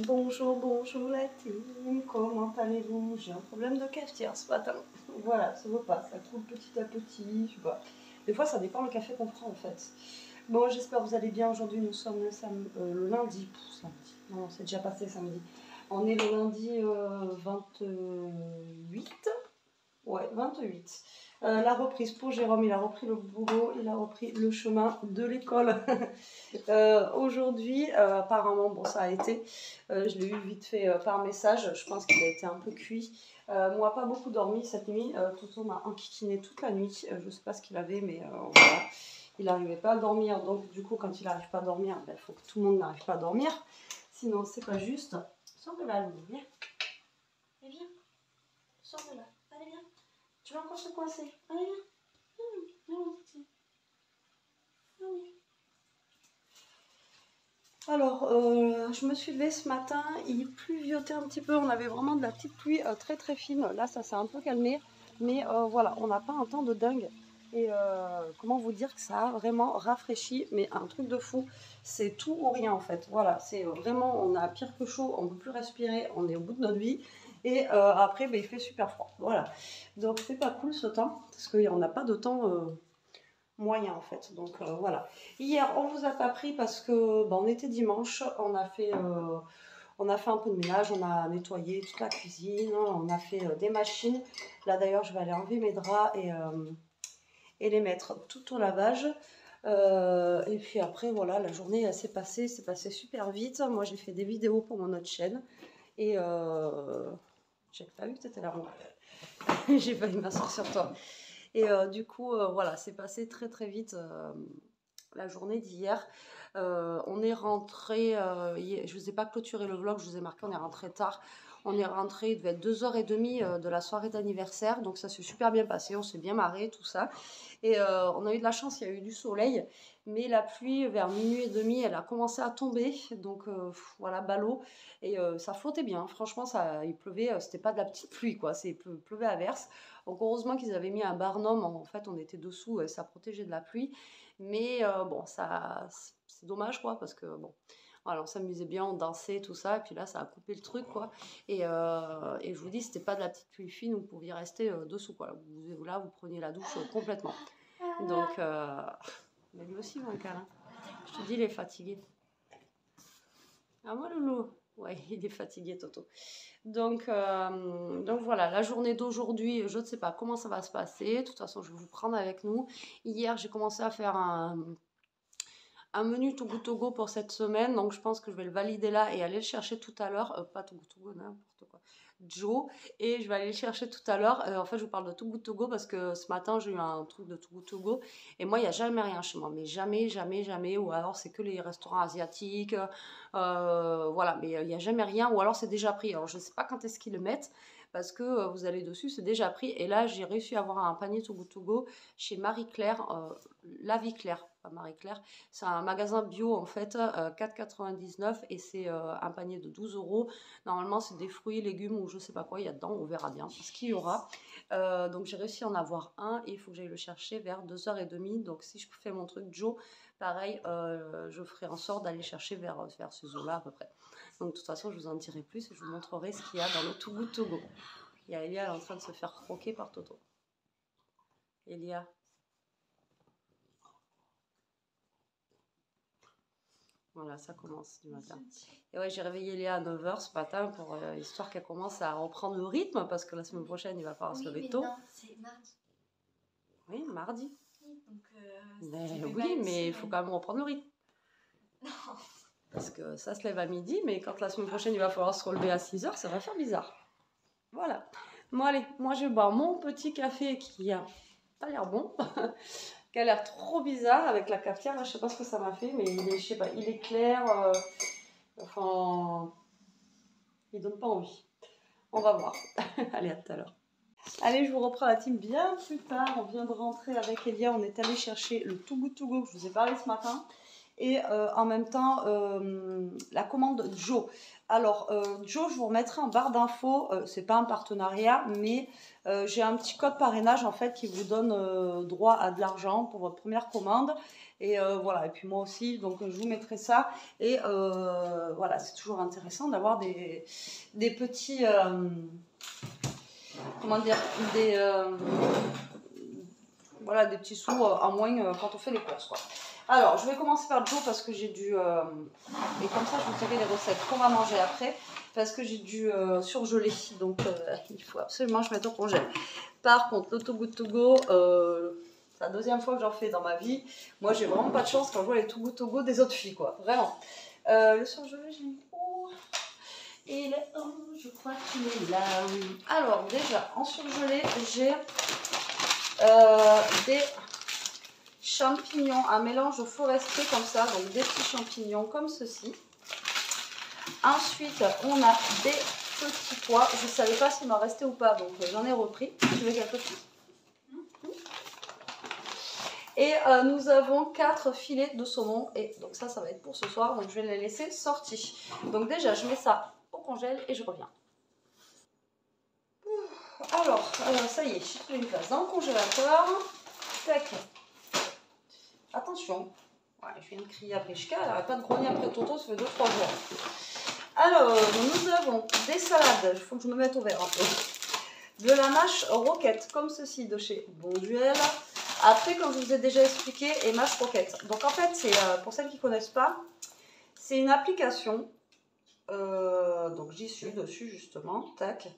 Bonjour, bonjour la team, comment allez-vous? J'ai un problème de cafetière ce matin. Voilà, ça ne veut pas, ça coule petit à petit, je sais pas. Des fois ça dépend le café qu'on prend en fait. Bon, j'espère que vous allez bien. Aujourd'hui nous sommes le lundi. Samedi. Non, c'est déjà passé samedi. On est le lundi 28. Ouais, 28. La reprise pour Jérôme, il a repris le boulot, il a repris le chemin de l'école. Aujourd'hui, apparemment, bon, ça a été. Je l'ai eu vite fait par message. Je pense qu'il a été un peu cuit. Moi, pas beaucoup dormi cette nuit. Toto m'a enquiquiné toute la nuit. Je ne sais pas ce qu'il avait, mais voilà. Il n'arrivait pas à dormir. Donc, du coup, quand il n'arrive pas à dormir, il faut que tout le monde n'arrive pas à dormir. Sinon, c'est pas juste. Sors de là, Louis. Viens. Viens. Sors de là. Allez, viens. Tu vas encore te coincer. Allez, viens. Alors, je me suis levée ce matin, il pluviotait un petit peu, on avait vraiment de la petite pluie très très fine. Là, ça s'est un peu calmé, mais voilà, on n'a pas un temps de dingue. Et comment vous dire que ça a vraiment rafraîchi, mais un truc de fou, c'est tout ou rien en fait. Voilà, c'est vraiment, on a pire que chaud, on ne peut plus respirer, on est au bout de notre vie. Et après, ben, il fait super froid. Voilà, donc c'est pas cool ce temps, parce qu'on n'a pas de temps moyen en fait. Donc voilà. Hier, on vous a pas pris parce que on était dimanche, on a fait un peu de ménage, on a nettoyé toute la cuisine, on a fait des machines. Là d'ailleurs, je vais aller enlever mes draps et les mettre tout au lavage. Et puis après, voilà, la journée s'est passée super vite. Moi, j'ai fait des vidéos pour mon autre chaîne et j'ai pas vu que tu étais là. J'ai failli m'asseoir sur toi. Et du coup, voilà, c'est passé très très vite la journée d'hier. On est rentré, je ne vous ai pas clôturé le vlog, je vous ai marqué, on est rentré tard. On est rentré, il devait être 2h30 de la soirée d'anniversaire, donc ça s'est super bien passé, on s'est bien marré, tout ça. Et on a eu de la chance, il y a eu du soleil, mais la pluie vers minuit et demi, elle a commencé à tomber, donc voilà, ballot. Et ça flottait bien, franchement, il pleuvait, c'était pas de la petite pluie, quoi, c'est pleuvait à verse. Donc heureusement qu'ils avaient mis un barnum, en fait on était dessous, ça protégeait de la pluie. Mais bon, c'est dommage quoi, parce que bon, voilà, on s'amusait bien, on dansait, tout ça, et puis là ça a coupé le truc quoi. Et je vous dis, c'était pas de la petite pluie fine, vous pouviez rester dessous quoi. Là, vous preniez la douche complètement. Donc, mais lui aussi, mon câlin. Je te dis, il est fatigué. Ah, moi, Loulou. Ouais, il est fatigué, Toto. Donc voilà, la journée d'aujourd'hui, je ne sais pas comment ça va se passer. De toute façon, je vais vous prendre avec nous. Hier, j'ai commencé à faire un menu Togo Togo pour cette semaine. Donc, je pense que je vais le valider là et aller le chercher tout à l'heure. Pas Togo Togo, n'importe quoi. Joe. Et je vais aller le chercher tout à l'heure. En fait, je vous parle de Togo Togo parce que ce matin, j'ai eu un truc de Togo Togo. Et moi, il n'y a jamais rien chez moi. Mais jamais, jamais, jamais. Ou alors, c'est que les restaurants asiatiques. Voilà, mais il n'y a jamais rien. Ou alors, c'est déjà pris. Alors, je ne sais pas quand est-ce qu'ils le mettent. Parce que vous allez dessus, c'est déjà pris. Et là, j'ai réussi à avoir un panier Togo Togo chez Marie-Claire, La Vie Claire, pas Marie-Claire. C'est un magasin bio en fait, 4,99 et c'est un panier de 12 €. Normalement, c'est des fruits, légumes ou je sais pas quoi il y a dedans, on verra bien ce qu'il y aura. Donc, j'ai réussi à en avoir un et il faut que j'aille le chercher vers 2h30. Donc, si je fais mon truc Joe, pareil, je ferai en sorte d'aller chercher vers ces eaux-là à peu près. Donc, de toute façon, je vous en dirai plus et je vous montrerai ce qu'il y a dans le Togo Togo. Il y a Elia, elle est en train de se faire croquer par Toto. Elia. Voilà, ça commence du matin. Et ouais, j'ai réveillé Léa à 9h ce matin pour histoire qu'elle commence à reprendre le rythme parce que la semaine prochaine, il va falloir se lever tôt. Non, c'est mardi. Oui, mardi. Donc, oui, mais il faut quand même reprendre le rythme. Non. Parce que ça se lève à midi, mais quand la semaine prochaine, il va falloir se relever à 6h, ça va faire bizarre. Voilà. Bon, allez, moi, je vais boire mon petit café qui a pas l'air bon. Qui a l'air trop bizarre avec la cafetière. Là, je sais pas ce que ça m'a fait, mais il est, je sais pas, il est clair. Enfin, il donne pas envie. On va voir. Allez, à tout à l'heure. Allez, je vous reprends la team bien plus tard. On vient de rentrer avec Elia. On est allé chercher le Togo Togo que je vous ai parlé ce matin. Et en même temps, la commande Joe. Alors, Joe, je vous remettrai en barre d'infos. C'est pas un partenariat, mais j'ai un petit code parrainage en fait qui vous donne droit à de l'argent pour votre première commande. Et voilà, et puis moi aussi, donc je vous mettrai ça. Et voilà, c'est toujours intéressant d'avoir des petits, comment dire, voilà, des petits sous en moins quand on fait les courses, quoi. Alors, je vais commencer par le jour parce que j'ai dû, et comme ça je vous dirai les recettes qu'on va manger après, parce que j'ai dû surgeler, donc il faut absolument que je mette au congèle. Par contre, le Too Good To Go, c'est la deuxième fois que j'en fais dans ma vie. Moi, j'ai vraiment pas de chance quand je vois les Too Good To Go des autres filles, quoi, vraiment. Le surgelé, je l'ai mis où? Il est où? Je crois qu'il est là. Alors, déjà, en surgelé, j'ai des champignons, un mélange forestier comme ça, donc des petits champignons comme ceci. Ensuite, on a des petits pois. Je ne savais pas s'il m'en restait ou pas, donc j'en ai repris. Tu veux quelque chose? Et nous avons 4 filets de saumon. Et donc ça va être pour ce soir. Donc je vais les laisser sortis. Donc déjà, je mets ça au congèle et je reviens. Alors, ça y est, j'ai pris une place dans le congélateur. Tac. Attention. Ouais, je viens de crier après Chika, elle n'arrête pas de grogner après Toto, ça fait 2-3 jours. Alors, nous avons des salades, il faut que je me mette au vert un peu. De la mâche roquette, comme ceci, de chez Bonduelle. Après, comme je vous ai déjà expliqué, et mâche roquette. Donc en fait, c'est pour celles qui ne connaissent pas, c'est une application. Donc j'y suis dessus justement, tac.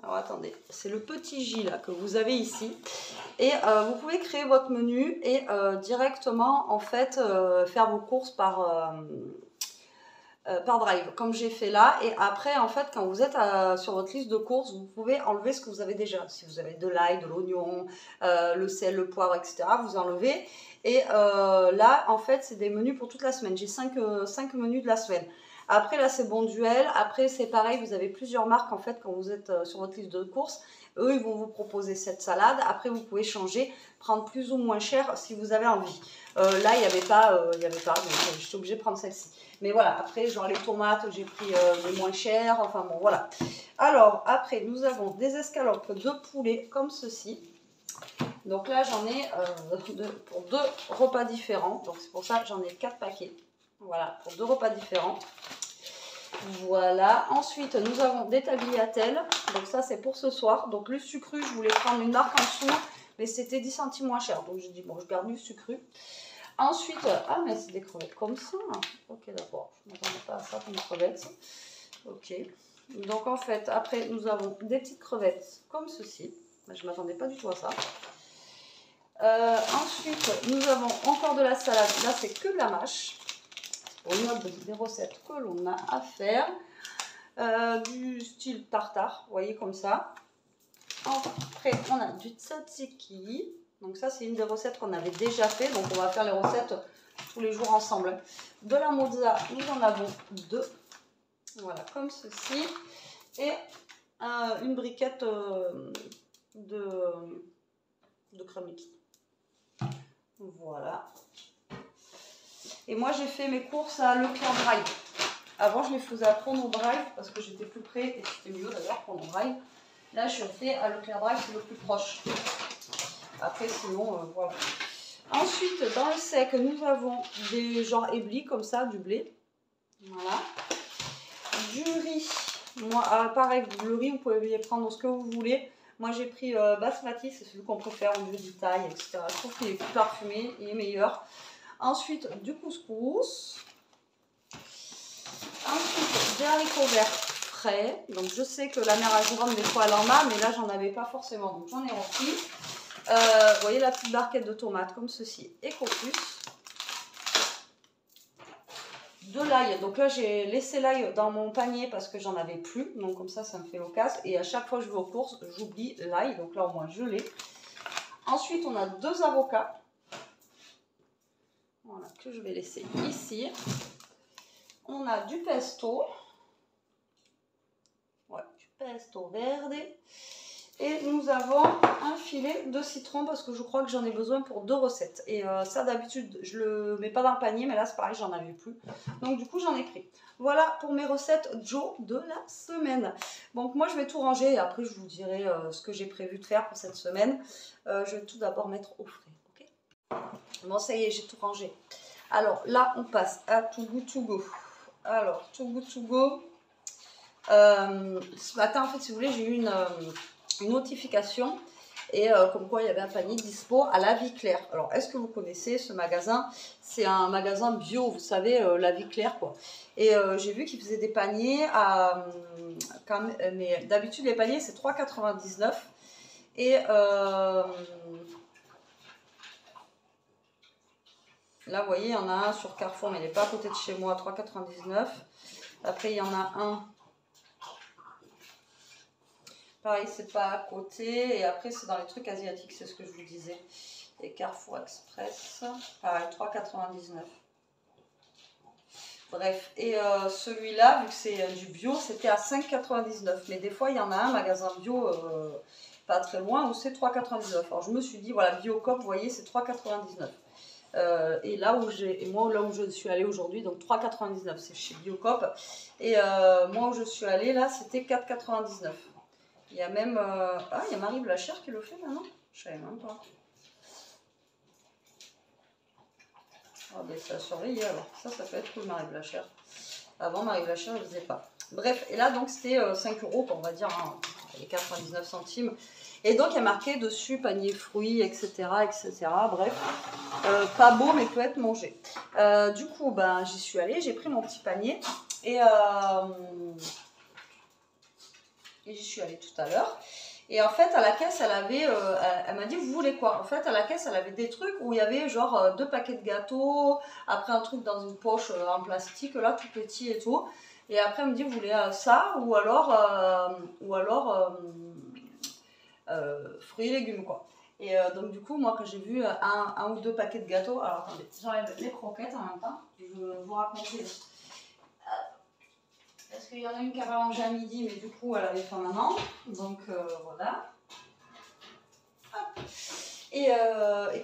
Alors attendez, c'est le petit J là que vous avez ici. Et vous pouvez créer votre menu et directement en fait faire vos courses par Drive, comme j'ai fait là. Et après, en fait, quand vous êtes sur votre liste de courses, vous pouvez enlever ce que vous avez déjà. Si vous avez de l'ail, de l'oignon, le sel, le poivre, etc., vous enlevez. Et là, en fait, c'est des menus pour toute la semaine. J'ai 5 menus de la semaine. Après, là, c'est Bonduelle. Après, c'est pareil, vous avez plusieurs marques, en fait, quand vous êtes sur votre liste de courses. Eux, ils vont vous proposer cette salade. Après, vous pouvez changer, prendre plus ou moins cher si vous avez envie. Là, il n'y avait pas, donc je suis obligée de prendre celle-ci. Mais voilà, après, genre les tomates, j'ai pris les moins chères. Enfin bon, voilà. Alors, après, nous avons des escalopes de poulet comme ceci. Donc là, j'en ai pour 2 repas différents. Donc c'est pour ça que j'en ai 4 paquets. Voilà, pour 2 repas différents. Voilà. Ensuite, nous avons des tagliatelles. Donc ça, c'est pour ce soir. Donc le sucru, je voulais prendre une marque en dessous, mais c'était 10 centimes moins cher. Donc j'ai dit, bon, je garde du sucru. Ensuite, ah mais c'est des crevettes comme ça. Ok, d'accord. Je ne m'attendais pas à ça comme crevettes. Ok. Donc en fait, après, nous avons des petites crevettes comme ceci. Je ne m'attendais pas du tout à ça. Ensuite, nous avons encore de la salade. Là, c'est que de la mâche. Pour une autre des recettes que l'on a à faire. Du style tartare, vous voyez, comme ça. Après, on a du tzatziki. Donc ça, c'est une des recettes qu'on avait déjà fait. Donc on va faire les recettes tous les jours ensemble. De la mozza, nous en avons 2. Voilà, comme ceci. Et une briquette de crème liquide. Voilà. Et moi, j'ai fait mes courses à Leclerc Drive. Avant, je les faisais à Chrono Drive parce que j'étais plus près et c'était mieux d'ailleurs, Chrono Drive. Là, je fais à Leclerc Drive, c'est le plus proche. Après, sinon, voilà. Ensuite, dans le sec, nous avons des genres éblis comme ça, du blé. Voilà. Du riz. Moi, pareil, le riz, vous pouvez prendre ce que vous voulez. Moi, j'ai pris basmati, c'est celui qu'on préfère, au lieu du thaï, etc. Je trouve qu'il est plus parfumé, il est meilleur. Ensuite, du couscous. Ensuite, des haricots verts frais. Donc, je sais que la mère à Jérôme, des fois, elle en a, mais là, j'en avais pas forcément. Donc, j'en ai repris. Vous voyez la petite barquette de tomates comme ceci, Ecopus. De l'ail, donc là j'ai laissé l'ail dans mon panier parce que j'en avais plus, donc comme ça me fait l'occasion. Et à chaque fois que je vais aux courses, j'oublie l'ail, donc là au moins je l'ai. Ensuite on a 2 avocats, voilà, que je vais laisser ici. On a du pesto, ouais, du pesto verde. Et nous avons un filet de citron parce que je crois que j'en ai besoin pour 2 recettes. Et ça d'habitude je le mets pas dans le panier, mais là c'est pareil, j'en avais plus. Donc du coup j'en ai pris. Voilà pour mes recettes Joe de la semaine. Donc moi je vais tout ranger et après je vous dirai ce que j'ai prévu de faire pour cette semaine. Je vais tout d'abord mettre au frais. Bon, ça y est, j'ai tout rangé. Alors là, on passe à Too Good To Go. Alors, Too Good To Go. Ce matin, en fait, si vous voulez, j'ai eu une notification et comme quoi il y avait un panier dispo à La Vie Claire. Alors, est-ce que vous connaissez ce magasin? C'est un magasin bio, vous savez, La Vie Claire, quoi. Et j'ai vu qu'ils faisaient des paniers à... mais d'habitude, les paniers, c'est 3,99 €. Et là, vous voyez, il y en a un sur Carrefour, mais il n'est pas à côté de chez moi, 3,99 €. Après, il y en a un. Pareil, c'est pas à côté. Et après, c'est dans les trucs asiatiques, c'est ce que je vous disais. Et Carrefour Express, pareil, 3,99 €. Bref, et celui-là, vu que c'est du bio, c'était à 5,99 €. Mais des fois, il y en a un magasin bio pas très loin où c'est 3,99 €. Alors, je me suis dit, voilà, Biocop, vous voyez, c'est 3,99 €. Et là où là où je suis allée aujourd'hui, donc 3,99 €, c'est chez Biocop. Et moi où je suis allée, là, c'était 4,99 €. Il y a même... Ah, il y a Marie Blachère qui le fait maintenant? Je savais même pas. Ah ben ça a surveillé alors. Ça peut être cool, Marie Blachère. Avant, Marie Blachère, je ne le faisais pas. Bref, et là, donc, c'était 5 €, on va dire, hein, les 99 centimes. Et donc, il y a marqué dessus panier fruits, etc., etc. Bref, pas beau, mais peut être mangé. Du coup, ben, j'y suis allée, j'ai pris mon petit panier. Et j'y suis allée tout à l'heure. Et en fait, à la caisse, elle avait, elle m'a dit, vous voulez quoi? En fait, à la caisse, elle avait des trucs où il y avait genre 2 paquets de gâteaux, après un truc dans une poche en plastique, là, tout petit et tout. Et après, elle me dit, vous voulez ça ou alors fruits et légumes, quoi. Et donc, du coup, moi, quand j'ai vu un ou deux paquets de gâteaux, alors attendez, j'enlève les croquettes en même temps, je vais vous raconter. Parce qu'il y en a une qui a pas mangé à midi, mais du coup, elle avait faim maintenant. Donc, voilà. Hop. Et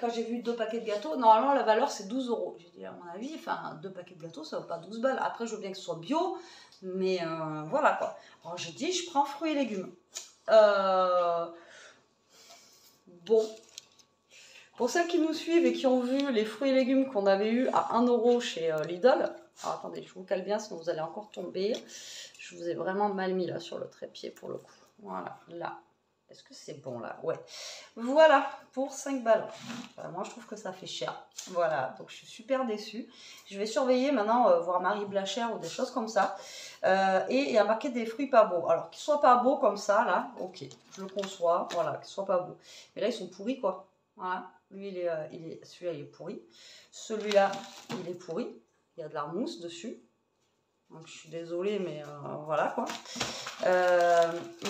quand j'ai vu 2 paquets de gâteaux, normalement, la valeur, c'est 12 €. J'ai dit, à mon avis, enfin, 2 paquets de gâteaux, ça vaut pas 12 balles. Après, je veux bien que ce soit bio, mais voilà, quoi. Alors, j'ai dit, je prends fruits et légumes. Bon. Pour celles qui nous suivent et qui ont vu les fruits et légumes qu'on avait eu à 1 € chez Lidl, alors attendez, je vous cale bien, sinon vous allez encore tomber. Je vous ai vraiment mal mis là sur le trépied pour le coup. Voilà, là. Est-ce que c'est bon là? Ouais. Voilà, pour 5 balles. Enfin, moi, je trouve que ça fait cher. Voilà, donc je suis super déçue. Je vais surveiller maintenant, voir Marie Blachère ou des choses comme ça. Et il y a marqué des fruits pas beaux. Alors, qu'ils soient pas beaux comme ça, là, ok, je le conçois. Voilà, qu'ils soient pas beaux. Mais là, ils sont pourris, quoi. Voilà, lui, celui-là, il est pourri. Celui-là, il est pourri. Il y a de la mousse dessus. Donc, je suis désolée, mais voilà, quoi.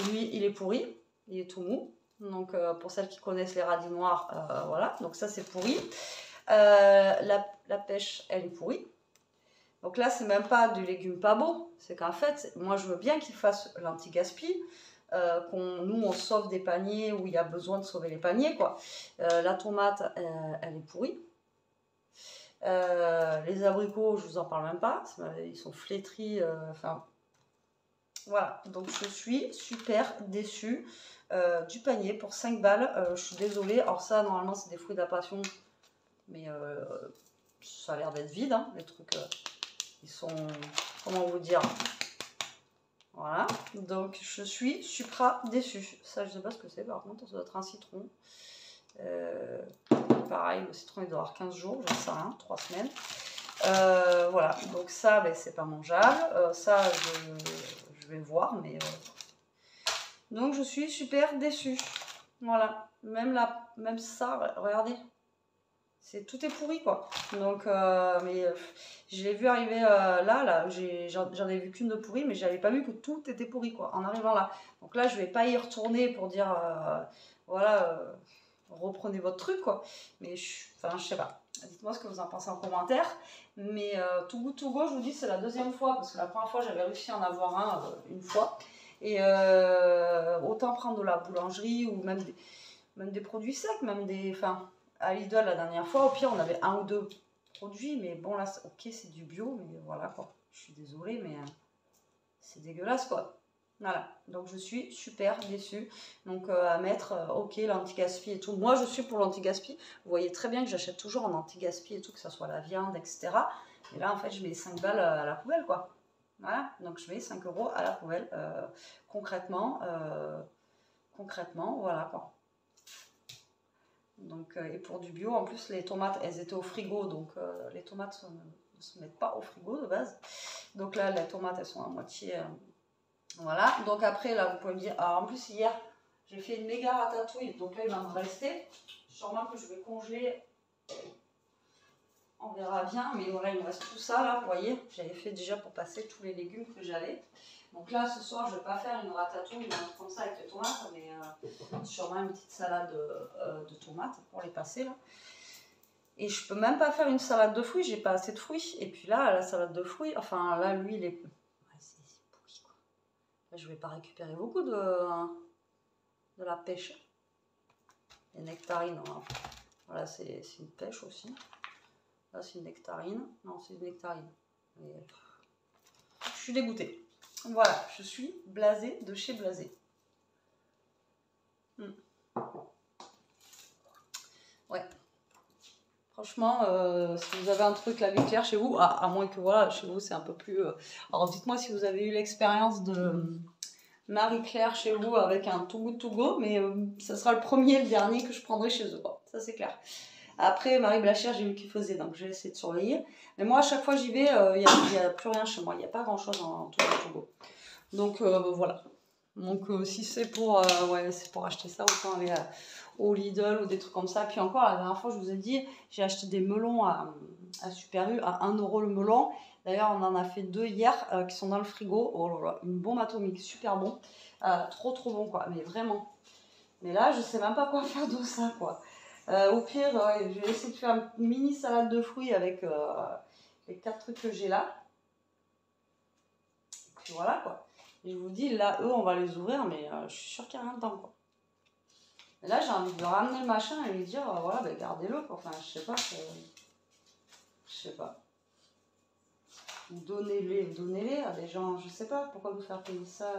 Lui, il est pourri. Il est tout mou. Donc, pour celles qui connaissent les radis noirs, voilà. Donc, ça, c'est pourri. La pêche, elle est pourrie. Donc là, c'est même pas du légume pas beau. C'est qu'en fait, moi, je veux bien qu'ils fassent l'anti-gaspi. Nous, on sauve des paniers où il y a besoin de sauver les paniers, quoi. La tomate, elle est pourrie. Les abricots, je vous en parle même pas. Ils sont flétris. Enfin, voilà. Donc, je suis super déçue du panier pour 5 balles. Je suis désolée. Alors ça, normalement, c'est des fruits de la passion. Mais ça a l'air d'être vide, hein, les trucs. Ils sont... Comment vous dire? Voilà. Donc, je suis supra déçue. Ça, je sais pas ce que c'est. Par contre, ça doit être un citron. Pareil, le citron, il doit avoir 15 jours. J'en sais rien. 3 semaines. Voilà. Donc, ça, ben, c'est pas mangeable. Ça, je vais voir. Mais donc, je suis super déçue. Voilà. Même ça, regardez. Tout est pourri, quoi. Donc, mais je l'ai vu arriver là, j'en ai vu qu'une de pourrie, mais j'avais pas vu que tout était pourri, quoi, en arrivant là. Donc là, je vais pas y retourner pour dire, voilà, reprenez votre truc, quoi. Mais enfin, je sais pas. Dites-moi ce que vous en pensez en commentaire. Mais Too Good To Go, je vous dis, c'est la deuxième fois, parce que la première fois, j'avais réussi à en avoir un une fois. Et autant prendre de la boulangerie ou même des produits secs, même des... Enfin, à Lidl la dernière fois, au pire on avait 1 ou 2 produits, mais bon là, ok, c'est du bio, mais voilà, quoi. Je suis désolée, mais c'est dégueulasse, quoi. Voilà, donc je suis super déçue. Donc à mettre, ok, l'anti-gaspi et tout. Moi, je suis pour l'anti-gaspi. Vous voyez très bien que j'achète toujours en anti-gaspi et tout, que ce soit la viande, etc. Et là, en fait, je mets 5 balles à la poubelle, quoi. Voilà, donc je mets 5 € à la poubelle, concrètement, voilà, quoi. Donc, et pour du bio, en plus, les tomates, elles étaient au frigo, donc les tomates ne se mettent pas au frigo de base. Donc là, les tomates, elles sont à moitié... voilà, donc après, là, vous pouvez me dire... Alors, en plus, hier, j'ai fait une méga ratatouille, donc là, il va me rester. Sûrement que je vais congeler... On verra bien, mais voilà, il me reste tout ça, là, vous voyez. J'avais fait déjà pour passer tous les légumes que j'avais. Donc là, ce soir, je ne vais pas faire une ratatouille, un truc comme ça avec les tomates, mais sûrement une petite salade de tomates pour les passer, là. Et je peux même pas faire une salade de fruits, j'ai pas assez de fruits. Et puis là, la salade de fruits, enfin là, lui, il est... Ouais, c'est pourri, quoi. Là, je vais pas récupérer beaucoup de la pêche. Les nectarines, hein. Voilà, c'est une pêche aussi. Là, c'est une nectarine. Non, c'est une nectarine. Et... je suis dégoûtée. Voilà, je suis blasée de chez blasée. Ouais. Franchement, si vous avez un truc la vie claire chez vous, à moins que voilà, chez vous c'est un peu plus... Alors dites-moi si vous avez eu l'expérience de Marie-Claire chez vous avec un Too Good To Go, mais ça sera le premier et le dernier que je prendrai chez eux. Bon, ça c'est clair. Après, Marie Blachère, j'ai vu qu'il faisait, donc je vais essayer de surveiller. Mais moi, à chaque fois j'y vais, il n'y a plus rien chez moi. Il n'y a pas grand-chose en Too Good To Go. Donc voilà. Donc si c'est pour, ouais, c'est pour acheter ça, autant aller au Lidl ou des trucs comme ça. Puis encore, la dernière fois, je vous ai dit, j'ai acheté des melons à Super U à 1 € le melon. D'ailleurs, on en a fait 2 hier qui sont dans le frigo. Oh là là, une bombe atomique, super bon. Trop bon, quoi, mais vraiment. Mais là, je sais même pas quoi faire de ça, quoi. Au pire, ouais, je vais essayer de faire une mini salade de fruits avec les 4 trucs que j'ai là. Et puis voilà, quoi. Et je vous dis, là, eux, on va les ouvrir, mais je suis sûre qu'il n'y a rien dedans, quoi. Et là, j'ai envie de ramener le machin et lui dire, voilà, ben, gardez-le, quoi. Enfin, je sais pas. Donnez-les à des gens, je sais pas, pourquoi vous faire payer ça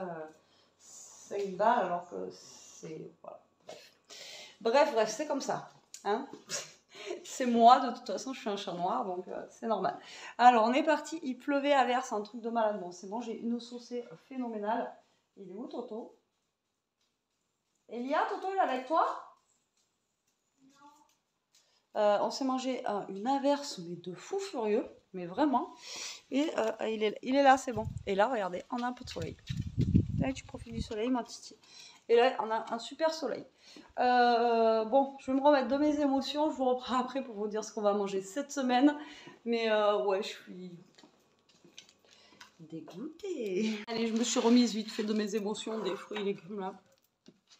5 balles alors que c'est... Voilà, bref, c'est comme ça, hein. C'est moi, de toute façon, je suis un chat noir, donc c'est normal. Alors, on est parti, il pleuvait à verse, un truc de malade. Bon, c'est bon, j'ai une eau saucée phénoménale. Il est où, Toto? Elia, Toto, il est avec toi? Non. On s'est mangé une averse, mais de fou furieux, mais vraiment. Et il est là, c'est bon. Et là, regardez, on a un peu de soleil. Là, tu profites du soleil, ma petite. Et là, on a un super soleil. Bon, je vais me remettre de mes émotions. Je vous reprends après pour vous dire ce qu'on va manger cette semaine. Mais ouais, je suis dégoûtée. Allez, je me suis remise vite fait de mes émotions, des fruits et légumes là.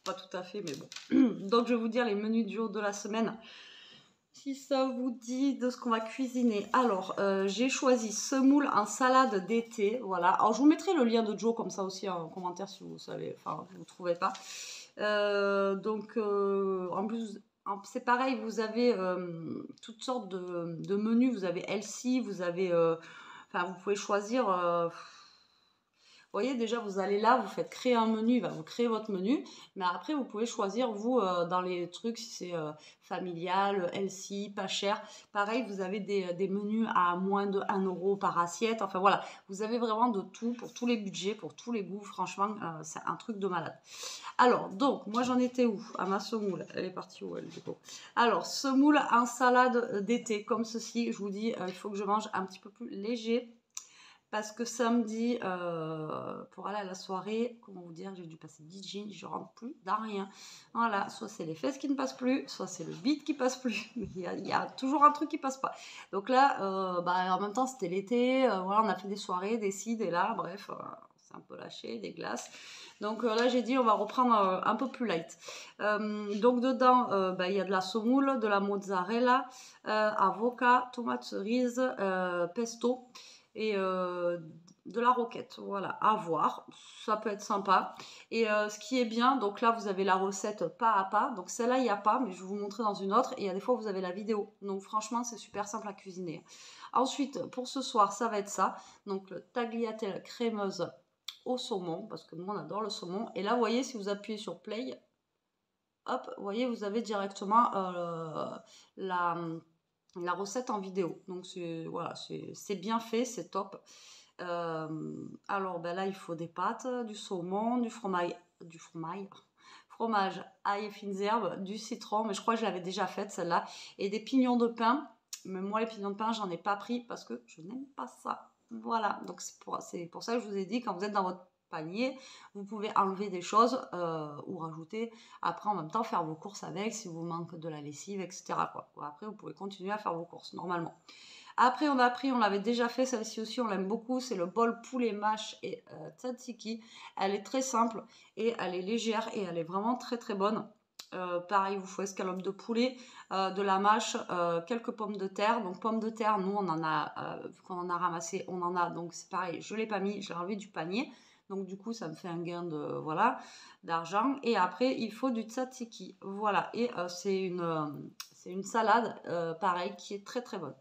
Pas tout à fait, mais bon. Donc, je vais vous dire les menus du jour de la semaine. Si ça vous dit de ce qu'on va cuisiner. Alors, j'ai choisi semoule en salade d'été. Voilà. Alors, je vous mettrai le lien de Joe comme ça aussi en commentaire si vous savez, enfin, vous ne trouvez pas. Donc, en plus, c'est pareil, vous avez toutes sortes de menus. Vous avez healthy, vous avez... enfin, vous pouvez choisir... vous voyez, déjà, vous allez là, vous faites créer un menu, il va vous créer votre menu. Mais après, vous pouvez choisir, vous, dans les trucs, si c'est familial, healthy, pas cher. Pareil, vous avez des menus à moins de 1 € par assiette. Enfin, voilà, vous avez vraiment de tout, pour tous les budgets, pour tous les goûts. Franchement, c'est un truc de malade. Alors, donc, moi, j'en étais où? À ma semoule. Elle est partie où, elle, du coup? Alors, semoule en salade d'été, comme ceci. Je vous dis, il faut que je mange un petit peu plus léger. Parce que samedi, pour aller à la soirée, comment vous dire, j'ai dû passer 10 jeans, je rentre plus dans rien. Voilà, soit c'est les fesses qui ne passent plus, soit c'est le bide qui passe plus. Il y a toujours un truc qui passe pas. Donc là, en même temps, c'était l'été, voilà, on a fait des soirées, des ci, des là, bref, c'est un peu lâché, des glaces. Donc là, j'ai dit, on va reprendre un peu plus light. Donc dedans, il y a de la semoule, de la mozzarella, avocat, tomate cerise, pesto et de la roquette, voilà, à voir, ça peut être sympa. Et ce qui est bien, donc là vous avez la recette pas à pas, donc celle-là il n'y a pas, mais je vais vous montrer dans une autre, et il y a des fois vous avez la vidéo, donc franchement c'est super simple à cuisiner. Ensuite, pour ce soir, ça va être ça, donc le tagliatelle crémeuse au saumon, parce que nous on adore le saumon. Et là, vous voyez, si vous appuyez sur play, hop, vous voyez, vous avez directement la recette en vidéo. Donc voilà, c'est bien fait, c'est top. Alors ben là, il faut des pâtes, du saumon, fromage, ail et fines herbes, du citron, mais je crois que je l'avais déjà faite celle-là, et des pignons de pain. Mais moi, les pignons de pain, j'en ai pas pris parce que je n'aime pas ça. Voilà, donc c'est pour ça que je vous ai dit, quand vous êtes dans votre panier, vous pouvez enlever des choses ou rajouter. Après, en même temps, faire vos courses avec, si vous manque de la lessive, etc. quoi. Après, vous pouvez continuer à faire vos courses, normalement. Après, on a pris, on l'avait déjà fait, celle-ci aussi, on l'aime beaucoup, c'est le bol poulet mâche et tzatziki. Elle est très simple et elle est légère et elle est vraiment très très bonne. Pareil, il vous faut escalope de poulet, de la mâche, quelques pommes de terre. Donc pommes de terre, nous on en a, vu qu'on en a ramassé, on en a. Donc c'est pareil, je ne l'ai pas mis, je l'ai enlevé du panier. Donc du coup, ça me fait un gain de voilà d'argent. Et après, il faut du tzatziki. Voilà, et c'est une salade, pareil, qui est très très bonne.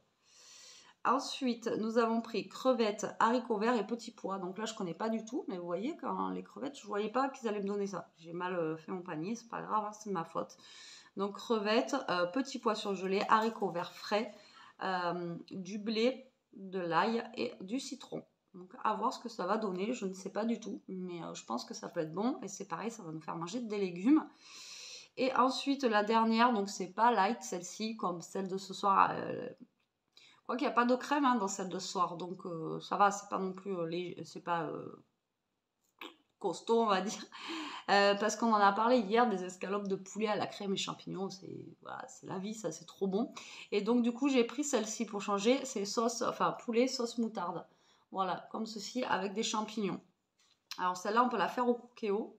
Ensuite, nous avons pris crevettes, haricots verts et petits pois. Donc là, je ne connais pas du tout, mais vous voyez, quand les crevettes, je ne voyais pas qu'ils allaient me donner ça. J'ai mal fait mon panier, c'est pas grave, hein, c'est de ma faute. Donc crevettes, petits pois surgelés, haricots verts frais, du blé, de l'ail et du citron. Donc à voir ce que ça va donner, je ne sais pas du tout, mais je pense que ça peut être bon. Et c'est pareil, ça va nous faire manger des légumes. Et ensuite, la dernière, donc c'est pas light, celle-ci, comme celle de ce soir. Je crois qu'il n'y a pas de crème dans celle de ce soir, donc ça va, c'est pas non plus c'est pas costaud, on va dire. Parce qu'on en a parlé hier, des escalopes de poulet à la crème et champignons, voilà, c'est la vie, ça c'est trop bon. Et donc du coup j'ai pris celle-ci pour changer, c'est poulet sauce moutarde. Voilà, comme ceci avec des champignons. Alors celle-là on peut la faire au cookéo.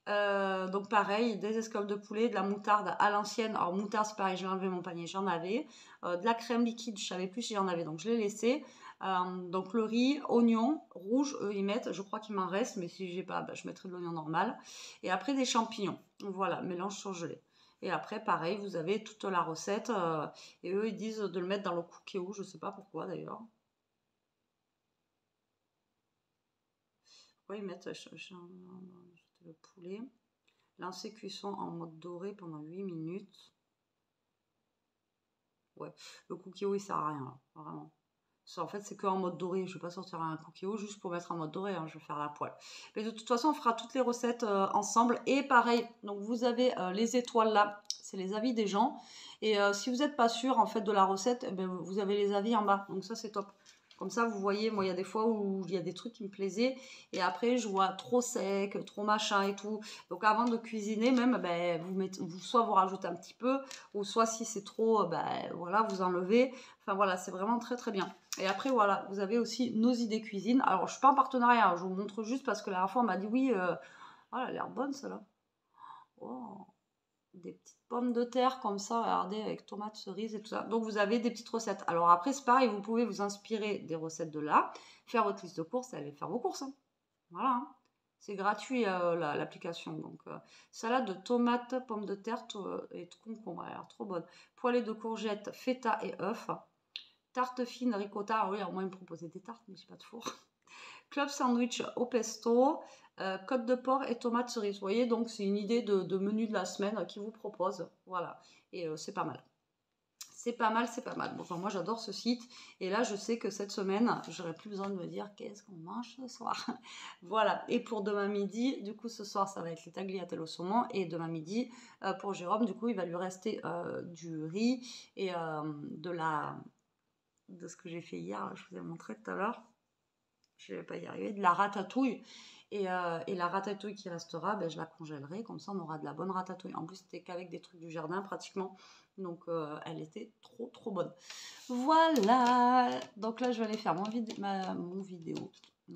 Donc pareil, des escalopes de poulet, de la moutarde à l'ancienne. Alors moutarde c'est pareil, j'ai enlevé mon panier, j'en avais. De la crème liquide, je savais plus si j'en avais, donc je l'ai laissé. Donc le riz, oignon, rouge, eux ils mettent, je crois qu'il m'en reste, mais si j'ai pas, je mettrai de l'oignon normal. Et après des champignons, voilà, mélange surgelé. Et après pareil, vous avez toute la recette. Et eux ils disent de le mettre dans le cookéo, je sais pas pourquoi d'ailleurs. Pourquoi ils mettent le poulet. Lancer cuisson en mode doré pendant 8 minutes. Ouais, le cookéo il sert à rien, là, vraiment. Ça, en fait, c'est qu'en mode doré. Je ne vais pas sortir un cookéo juste pour mettre en mode doré. Hein, je vais faire la poêle. Mais de toute façon, on fera toutes les recettes ensemble. Et pareil, donc vous avez les étoiles là. C'est les avis des gens. Et si vous n'êtes pas sûr en fait de la recette, eh bien, vous avez les avis en bas. Donc ça, c'est top. Comme ça, vous voyez, moi, il y a des fois où il y a des trucs qui me plaisaient. Et après, je vois trop sec, trop machin et tout. Donc avant de cuisiner, même, ben, soit vous rajoutez un petit peu, ou soit si c'est trop, ben, voilà, vous enlevez. Enfin voilà, c'est vraiment très très bien. Et après, voilà, vous avez aussi nos idées cuisine. Alors, je ne suis pas en partenariat, je vous montre juste parce que la dernière fois, on m'a dit oui, oh, elle a l'air bonne celle-là. Oh, des petites pommes de terre comme ça, regardez, avec tomates, cerises et tout ça. Donc, vous avez des petites recettes. Alors, après, c'est pareil, vous pouvez vous inspirer des recettes de là, faire votre liste de courses et aller faire vos courses. Hein. Voilà. Hein. C'est gratuit l'application. Donc, salade de tomates, pommes de terre et de concombre. Elle a l'air trop bonne. Poêlée de courgettes, feta et œufs. Tarte fine, ricotta. Ah oui, alors moi, ils me proposaient des tartes, mais je n'ai pas de four. Club sandwich au pesto, côte de porc et tomates cerises. Vous voyez, donc c'est une idée de menu de la semaine qu'ils vous proposent. Voilà. Et c'est pas mal. C'est pas mal, c'est pas mal. Bon, enfin, moi, j'adore ce site. Et là, je sais que cette semaine, j'aurai plus besoin de me dire qu'est-ce qu'on mange ce soir. Voilà. Et pour demain midi, du coup, ce soir, ça va être les tagliatelles au saumon. Et demain midi, pour Jérôme, du coup, il va lui rester du riz et de ce que j'ai fait hier, je vous ai montré tout à l'heure, je ne vais pas y arriver, de la ratatouille. Et la ratatouille qui restera, ben, je la congèlerai, comme ça on aura de la bonne ratatouille. En plus, c'était qu'avec des trucs du jardin pratiquement, donc elle était trop trop bonne. Voilà, donc là je vais aller faire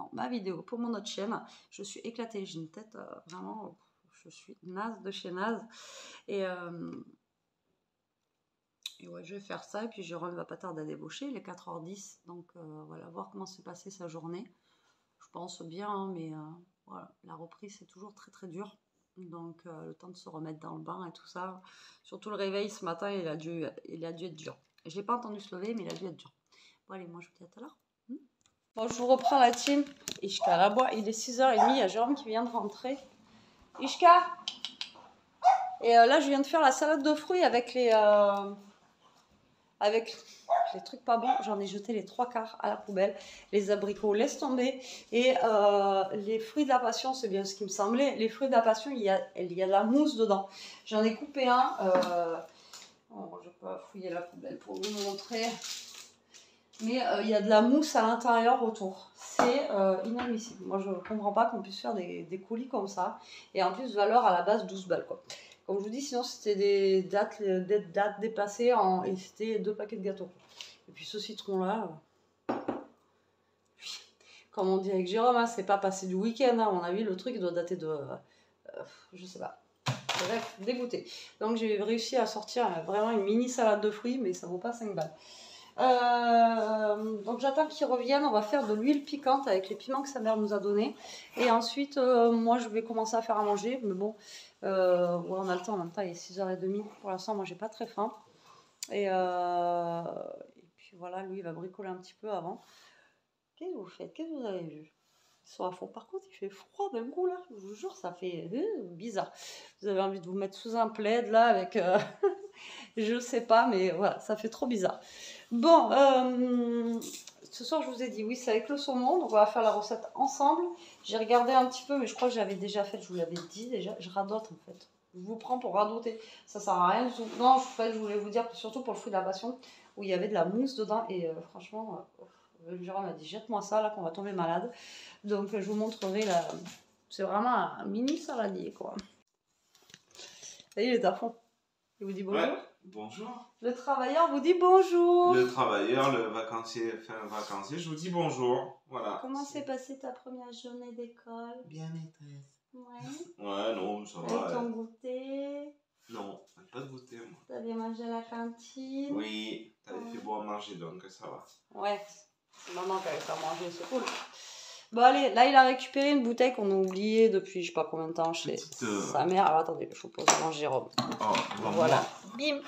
ma vidéo pour mon autre chaîne. Je suis éclatée, j'ai une tête vraiment, je suis naze de chez naze. Et ouais, je vais faire ça. Et puis Jérôme va pas tarder à débaucher. Il est 4h10. Donc voilà, voir comment s'est passée sa journée. Je pense bien, hein, mais voilà, la reprise c'est toujours très très dur. Donc le temps de se remettre dans le bain et tout ça. Surtout le réveil ce matin, il a dû être dur. Je l'ai pas entendu se lever, mais il a dû être dur. Bon allez, moi je vous dis à tout à l'heure. Bon, je vous reprends la team. Ishka, la boîte, il est 6h30, il y a Jérôme qui vient de rentrer. Ishka. Et là, je viens de faire la salade de fruits avec les trucs pas bons. J'en ai jeté les 3/4 à la poubelle. Les abricots, laisse tomber. Et les fruits de la passion, c'est bien ce qui me semblait. Les fruits de la passion, il y a de la mousse dedans. J'en ai coupé un. Oh, je peux fouiller la poubelle pour vous montrer. Mais il y a de la mousse à l'intérieur autour. C'est inadmissible. Moi, je ne comprends pas qu'on puisse faire des colis comme ça. Et en plus, valeur à la base 12 balles, quoi. Comme je vous dis, sinon, c'était des dates dépassées et c'était 2 paquets de gâteaux. Et puis ce citron-là, comme on dit avec Jérôme, hein, c'est pas passé du week-end. Hein. À mon avis, le truc doit dater de... je sais pas. Bref, dégoûté. Donc j'ai réussi à sortir vraiment une mini salade de fruits, mais ça vaut pas 5 balles. Donc j'attends qu'ils reviennent. On va faire de l'huile piquante avec les piments que sa mère nous a donnés. Et ensuite, moi je vais commencer à faire à manger. Mais bon, ouais, on a le temps en même temps. Il est 6h30. Pour l'instant, moi j'ai pas très faim. Et puis voilà, lui il va bricoler un petit peu avant. Qu'est-ce que vous faites? Qu'est-ce que vous avez vu? Ils sont à fond. Par contre, il fait froid d'un coup là. Je vous jure, ça fait bizarre. Vous avez envie de vous mettre sous un plaid là avec. Je sais pas, mais voilà, ça fait trop bizarre. Bon, ce soir je vous ai dit, oui, c'est avec le saumon, donc on va faire la recette ensemble. J'ai regardé un petit peu, mais je crois que j'avais déjà fait, je vous l'avais dit déjà. Je radote en fait. Je vous prends pour radoter. Ça sert à rien du tout. Non, en fait, je voulais vous dire, surtout pour le fruit de la passion, où il y avait de la mousse dedans. Et franchement, Jérôme m'a dit, jette-moi ça là, qu'on va tomber malade. Donc je vous montrerai là. C'est vraiment un mini saladier quoi. Et il est à fond. Il vous dit bonjour. Ouais, bonjour. Le travailleur vous dit bonjour. Le travailleur, le vacancier, je vous dis bonjour. Voilà. Comment s'est passée ta première journée d'école? Bien, maîtresse. Ouais. Ouais, non, ça Avec va. ton goûter? Non, pas de goûter, moi. T'as bien mangé à la cantine? Oui, t'avais fait boire manger, donc ça va. Ouais, c'est maman qui avait fait manger, c'est cool. Bon allez, là il a récupéré une bouteille qu'on a oubliée depuis je sais pas combien de temps chez sa mère. Alors attendez, je vous pose devant Jérôme. Oh, voilà. Bim.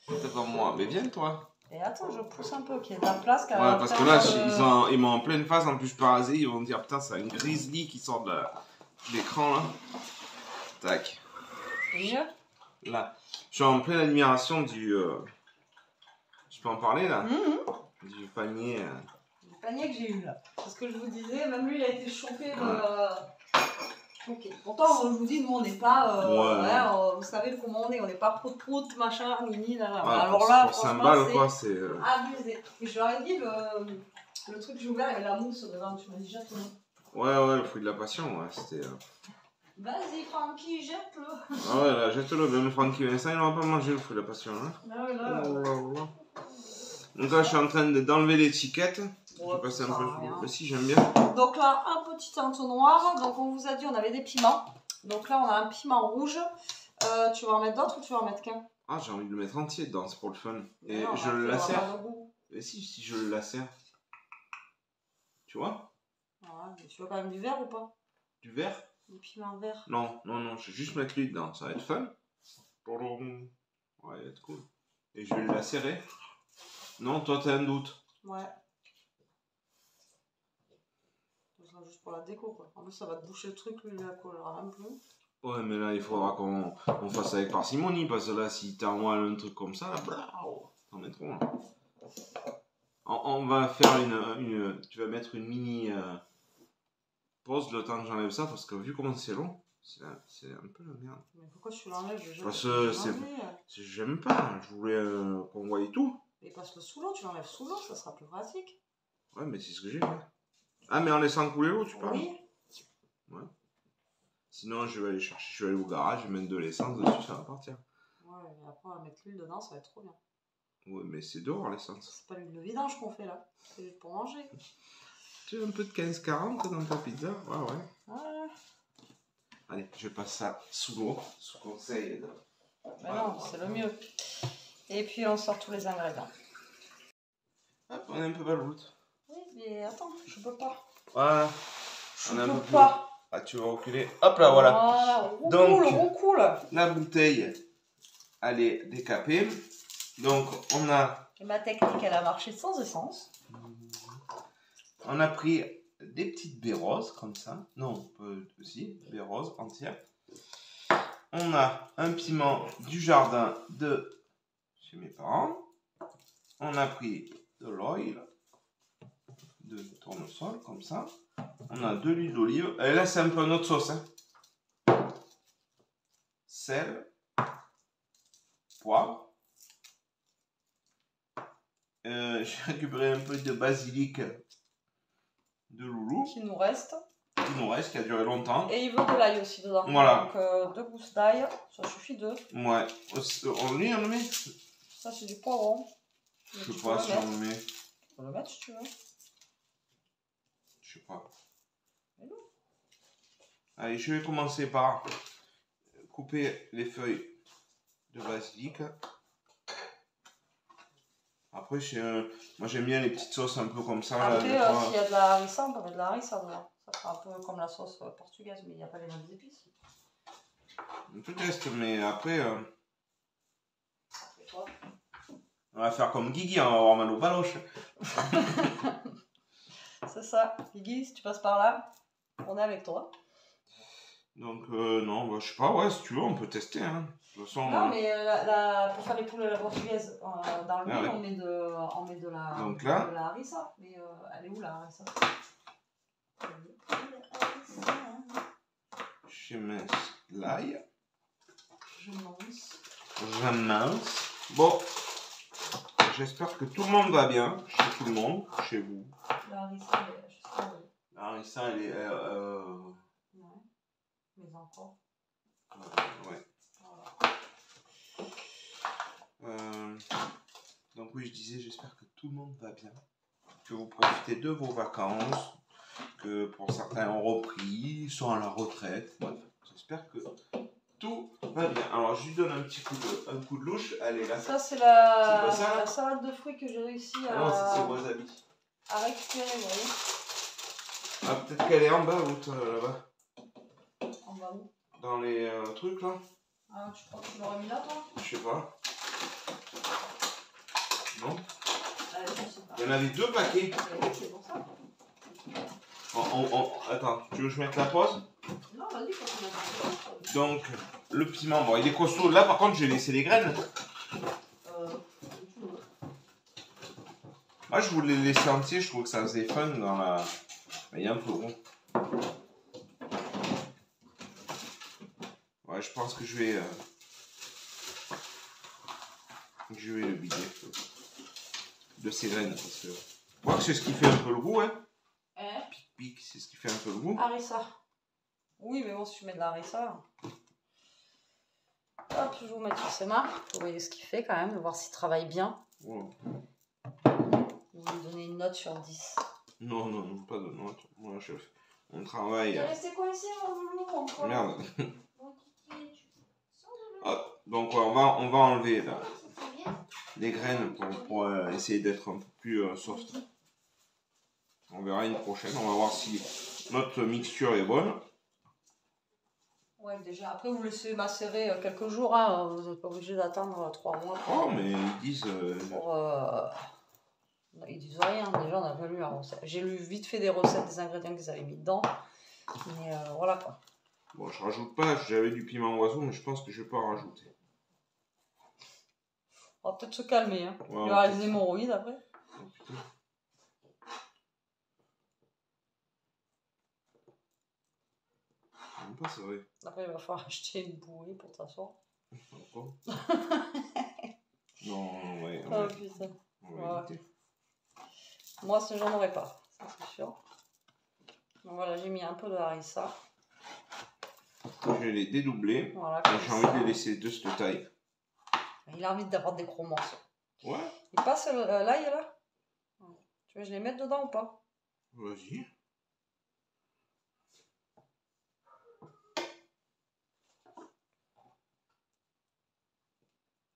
C'est pas moi, mais viens toi. Et attends, je pousse un peu, qu'il y ait de la place. Ouais, parce que là, ils m'ont en pleine face, en plus je parasite, ils vont me dire putain, c'est un grizzly qui sort de l'écran là. Tac. Là, je suis en pleine admiration du. Je peux en parler là? Du panier. Le panier que j'ai eu là. C'est ce que je vous disais, même lui il a été chauffé de. Ok. Pourtant, je vous dis, nous on n'est pas. Vous savez comment on est n'est pas prout-prout, machin, nini, là. Ouais, alors là, pour 5 balles, quoi, c'est. Abusé. Et je leur ai dit, le truc que j'ai ouvert, il y avait la mousse devant, tu m'as dit, jette-le. Ouais, le fruit de la passion, ouais, c'était. Vas-y, Francky, jette-le. Ah ouais, là, jette-le, même Francky Vincent, il n'aura pas mangé le fruit de la passion, hein. Ah ouais, là. Donc là, je suis en train d'enlever l'étiquette. Ouais, je vais passer un peu. Mais si, j'aime bien. Donc là, un petit entonnoir. Donc on vous a dit, on avait des piments. Donc là, on a un piment rouge. Tu vas en mettre d'autres ou tu vas en mettre qu'un? Ah, j'ai envie de le mettre entier dedans, c'est pour le fun. Et non, je le lacère. Mais si je le lacère. Tu vois? Ouais, mais tu veux quand même du vert ou pas? Du vert? Du piment vert. Non, je vais juste mettre lui dedans, ça va être fun. Ouais, il va être cool. Et je vais le lacérer. Non, toi t'as un doute. Ouais. Ce sera juste pour la déco quoi. En plus ça va te boucher le truc, lui il la collera un peu. Ouais, mais là il faudra qu'on fasse avec parcimonie, parce que là si t'envoies un truc comme ça, là, t'en mets trop là. On va faire tu vas mettre une mini pause le temps que j'enlève ça, parce que vu comment c'est long, c'est un peu la merde. Mais pourquoi tu l'enlèves? Parce que j'aime pas, je voulais qu'on voie tout. Et passe-le sous l'eau, tu l'enlèves sous l'eau, ça sera plus pratique. Ouais, mais c'est ce que j'ai fait. Ah, mais en laissant couler l'eau, tu parles? Oui. Ouais. Sinon, je vais aller chercher, je vais aller au garage, je vais mettre de l'essence dessus, ça va partir. Ouais, mais après on va mettre l'huile dedans, ça va être trop bien. Ouais, mais c'est dehors l'essence. C'est pas l'huile de vidange qu'on fait là, c'est juste pour manger. Tu veux un peu de 15-40 dans ta pizza? Ouais. Ouais. Allez, je passe ça sous l'eau, sous conseil. Mais non, c'est le mieux. Et puis on sort tous les ingrédients. Hop, on est un peu baloute. Oui, mais attends, je peux pas. Voilà. Je peux pas. Ah, tu vas reculer. Hop là, voilà. Donc, cool. La bouteille, elle est décapée. Donc, on a... Et ma technique, elle a marché sans essence. On a pris des petites baies roses comme ça. Non, aussi, baies roses entières. On a un piment du jardin de chez mes parents. On a pris de l'oil, de tournesol comme ça. On a de l'huile d'olive. Et là, c'est un peu notre sauce. Hein. Sel, poivre. J'ai récupéré un peu de basilic de Loulou. Qui nous reste. Qui a duré longtemps. Et il veut de l'ail aussi dedans. Voilà. Donc 2 gousses d'ail, ça suffit 2. Ouais. On le met. Ça c'est du poivron. Je sais pas si on le met. Tu peux le mettre si tu veux. Je sais pas. Mais non. Allez, je vais commencer par couper les feuilles de basilic. Après, moi j'aime bien les petites sauces un peu comme ça. Après, s'il y a de la harissa, on peut mettre de la harissa dedans. Ça fera un peu comme la sauce portugaise, mais il n'y a pas les mêmes épices. Peut-être, mais après, Et toi on va faire comme Guigui, on va avoir mal aux baloches. C'est ça. Guigui, si tu passes par là, on est avec toi. Donc, non, bah, je sais pas, ouais, si tu veux, on peut tester. Hein. De toute façon, Non, mais pour faire les poules à la portugaise, dans le ouais. on met de la, donc là, de la harissa. Mais elle est où la harissa? je mets l'ail. Je mince. Je mince. Bon, j'espère que tout le monde va bien. Chez tout le monde, chez vous. La harissa, elle est, je sais pas où elle est. La harissa, elle est... Ouais. Mais encore. ouais. Voilà. Donc oui, je disais, j'espère que tout le monde va bien, que vous profitez de vos vacances, que pour certains ont repris, sont à la retraite. Bref, j'espère que tout va bien. Alors je lui donne un petit coup de louche. Allez là. Ça c'est pas ça, la salade de fruits que j'ai réussi Ah non, c'est wasabi. à récupérer, vous voyez. Ah, peut-être qu'elle est en bas, là-bas. En bas où? Dans les trucs là. Ah, tu crois que tu l'aurais mis là, toi? Je sais pas. Non. Je sais pas. Il y en avait 2 paquets. C'est pour ça. Attends, tu veux que je mette la pause? Non, vas-y, quand on a. Donc, le piment, bon, il est costaud. Là, par contre, j'ai laissé les graines. Moi, je voulais les laisser entiers. Je trouve que ça faisait fun dans la... Mais il est un peu rond. Ouais, je pense que je vais le vider de ces graines. Parce que... Je vois que c'est ce qui fait un peu le goût, hein. Pic, c'est ce qui fait un peu le goût. Harissa. Oui, mais bon, si tu mets de la harissa. Hop, je vais vous mettre sur ses mains. Vous voyez ce qu'il fait quand même, voir s'il travaille bien. Wow. Vous lui donnez une note sur 10. Non, non, non, pas de note. Moi, on travaille. T'es resté coincé, mon loulou, encore. Merde. Bon, Kiki, sors de Ah, donc, ouais, on va enlever là, les graines pour essayer d'être un peu plus soft. On verra une prochaine. On va voir si notre mixture est bonne. Ouais, déjà. Après, vous laissez macérer quelques jours. Hein. Vous n'êtes pas obligé d'attendre 3 mois. Oh, mais ils disent... Ils disent rien. Déjà, on a pas lu la recette. J'ai lu vite fait des recettes des ingrédients qu'ils avaient mis dedans. Mais voilà quoi. Bon, je rajoute pas. J'avais du piment oiseau, mais je pense que je vais pas en rajouter. On va peut-être se calmer. Hein. Ouais, Il y aura les hémorroïdes après. Oh, putain. Même pas, c'est vrai. Après, il va falloir acheter une bouée pour t'asseoir. Encore. Non, ouais. Oh putain. On va éviter. Moi, j'en aurais pas, ça c'est sûr. Donc voilà, j'ai mis un peu de harissa. Je vais les dédoubler. Voilà, J'ai envie de les laisser de cette taille. Il a envie d'avoir des gros morceaux. Ouais. Il passe l'ail là? Tu veux que je les mette dedans ou pas? Vas-y.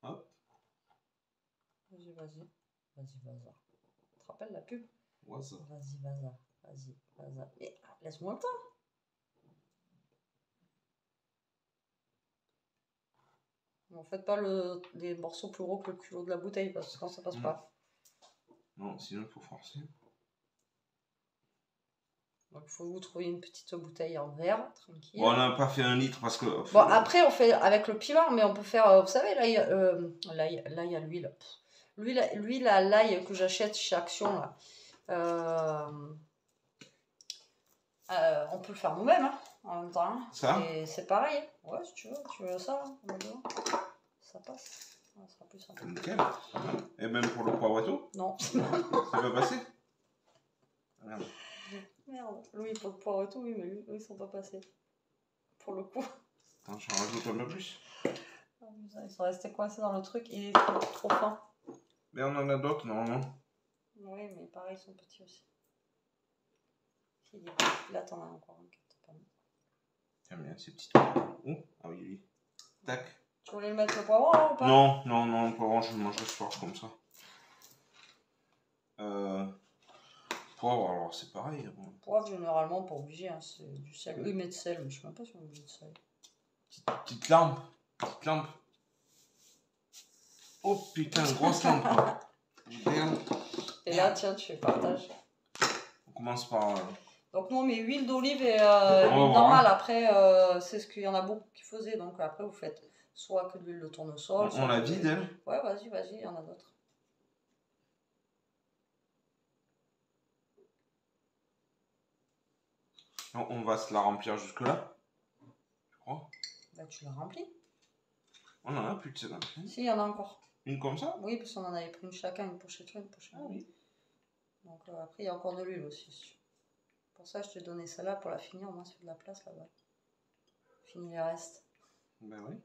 Hop. Vas-y, vas-y. Vas-y, vas-y. Tu te rappelles la pub? Vas-y. Vas-y, vas-y. Vas-y, vas-y. Mais laisse-moi le temps. En fait, pas des morceaux plus gros que le culot de la bouteille parce que sinon ça passe pas. Non, sinon il faut forcer. Donc il faut vous trouver une petite bouteille en verre, tranquille. Bon, on n'a pas fait 1 litre parce que... Bon, après, on fait avec le piment, mais on peut faire, vous savez, là, il y a l'huile. L'huile à l'ail que j'achète chez Action, là. On peut le faire nous-mêmes, hein, en même temps. Hein. Ça c'est pareil. Ouais, si tu veux ça, ça passe. Ça sera plus simple. Nickel. Et même pour le poivre et tout? Non. Ça peut passer? Merde. Merde. Louis, pour le poivre et tout, oui, mais eux, ils sont pas passés. Pour le coup. Attends, j'en rajoute un peu plus. Ils sont restés coincés dans le truc, il est trop fin. Mais on en a d'autres, normalement. Oui, mais pareil, ils sont petits aussi. Là, t'en as encore un qui est pas mis. J'aime bien ces petites... Oh, ah oui, oui. Tac. Tu voulais le mettre le poivron là, ou pas? Non, le poivron, je le mange le soir comme ça. Poivre, alors c'est pareil. Bon. Poivre, généralement, pas obligé, hein, c'est du sel. Eux, ils mettent sel, mais je sais même pas si on est obligé de sel. Petite lampe. Petite lampe. Oh putain, grosse lampe. Merde. Et là, tiens, tu fais partage. On commence par... Donc, nous, on met huile d'olive et va huile voir. normale. Après, c'est ce qu'il y en a beaucoup qui faisaient. Donc, après, vous faites soit que de l'huile de tournesol. On la vide, elle? Ouais, vas-y, il y en a d'autres. On va se la remplir jusque là, je crois. Bah, tu l'as rempli. On en a plus de celle-là. Si, il y en a encore. Une comme ça? Oui, parce qu'on en avait pris une chacun, une pochette toi, une pochette. Ah oui. Donc après, il y a encore de l'huile aussi. Pour ça, je t'ai donné celle-là pour la finir. Au moins, ça fait de la place là-bas. Finis les restes. Ben oui.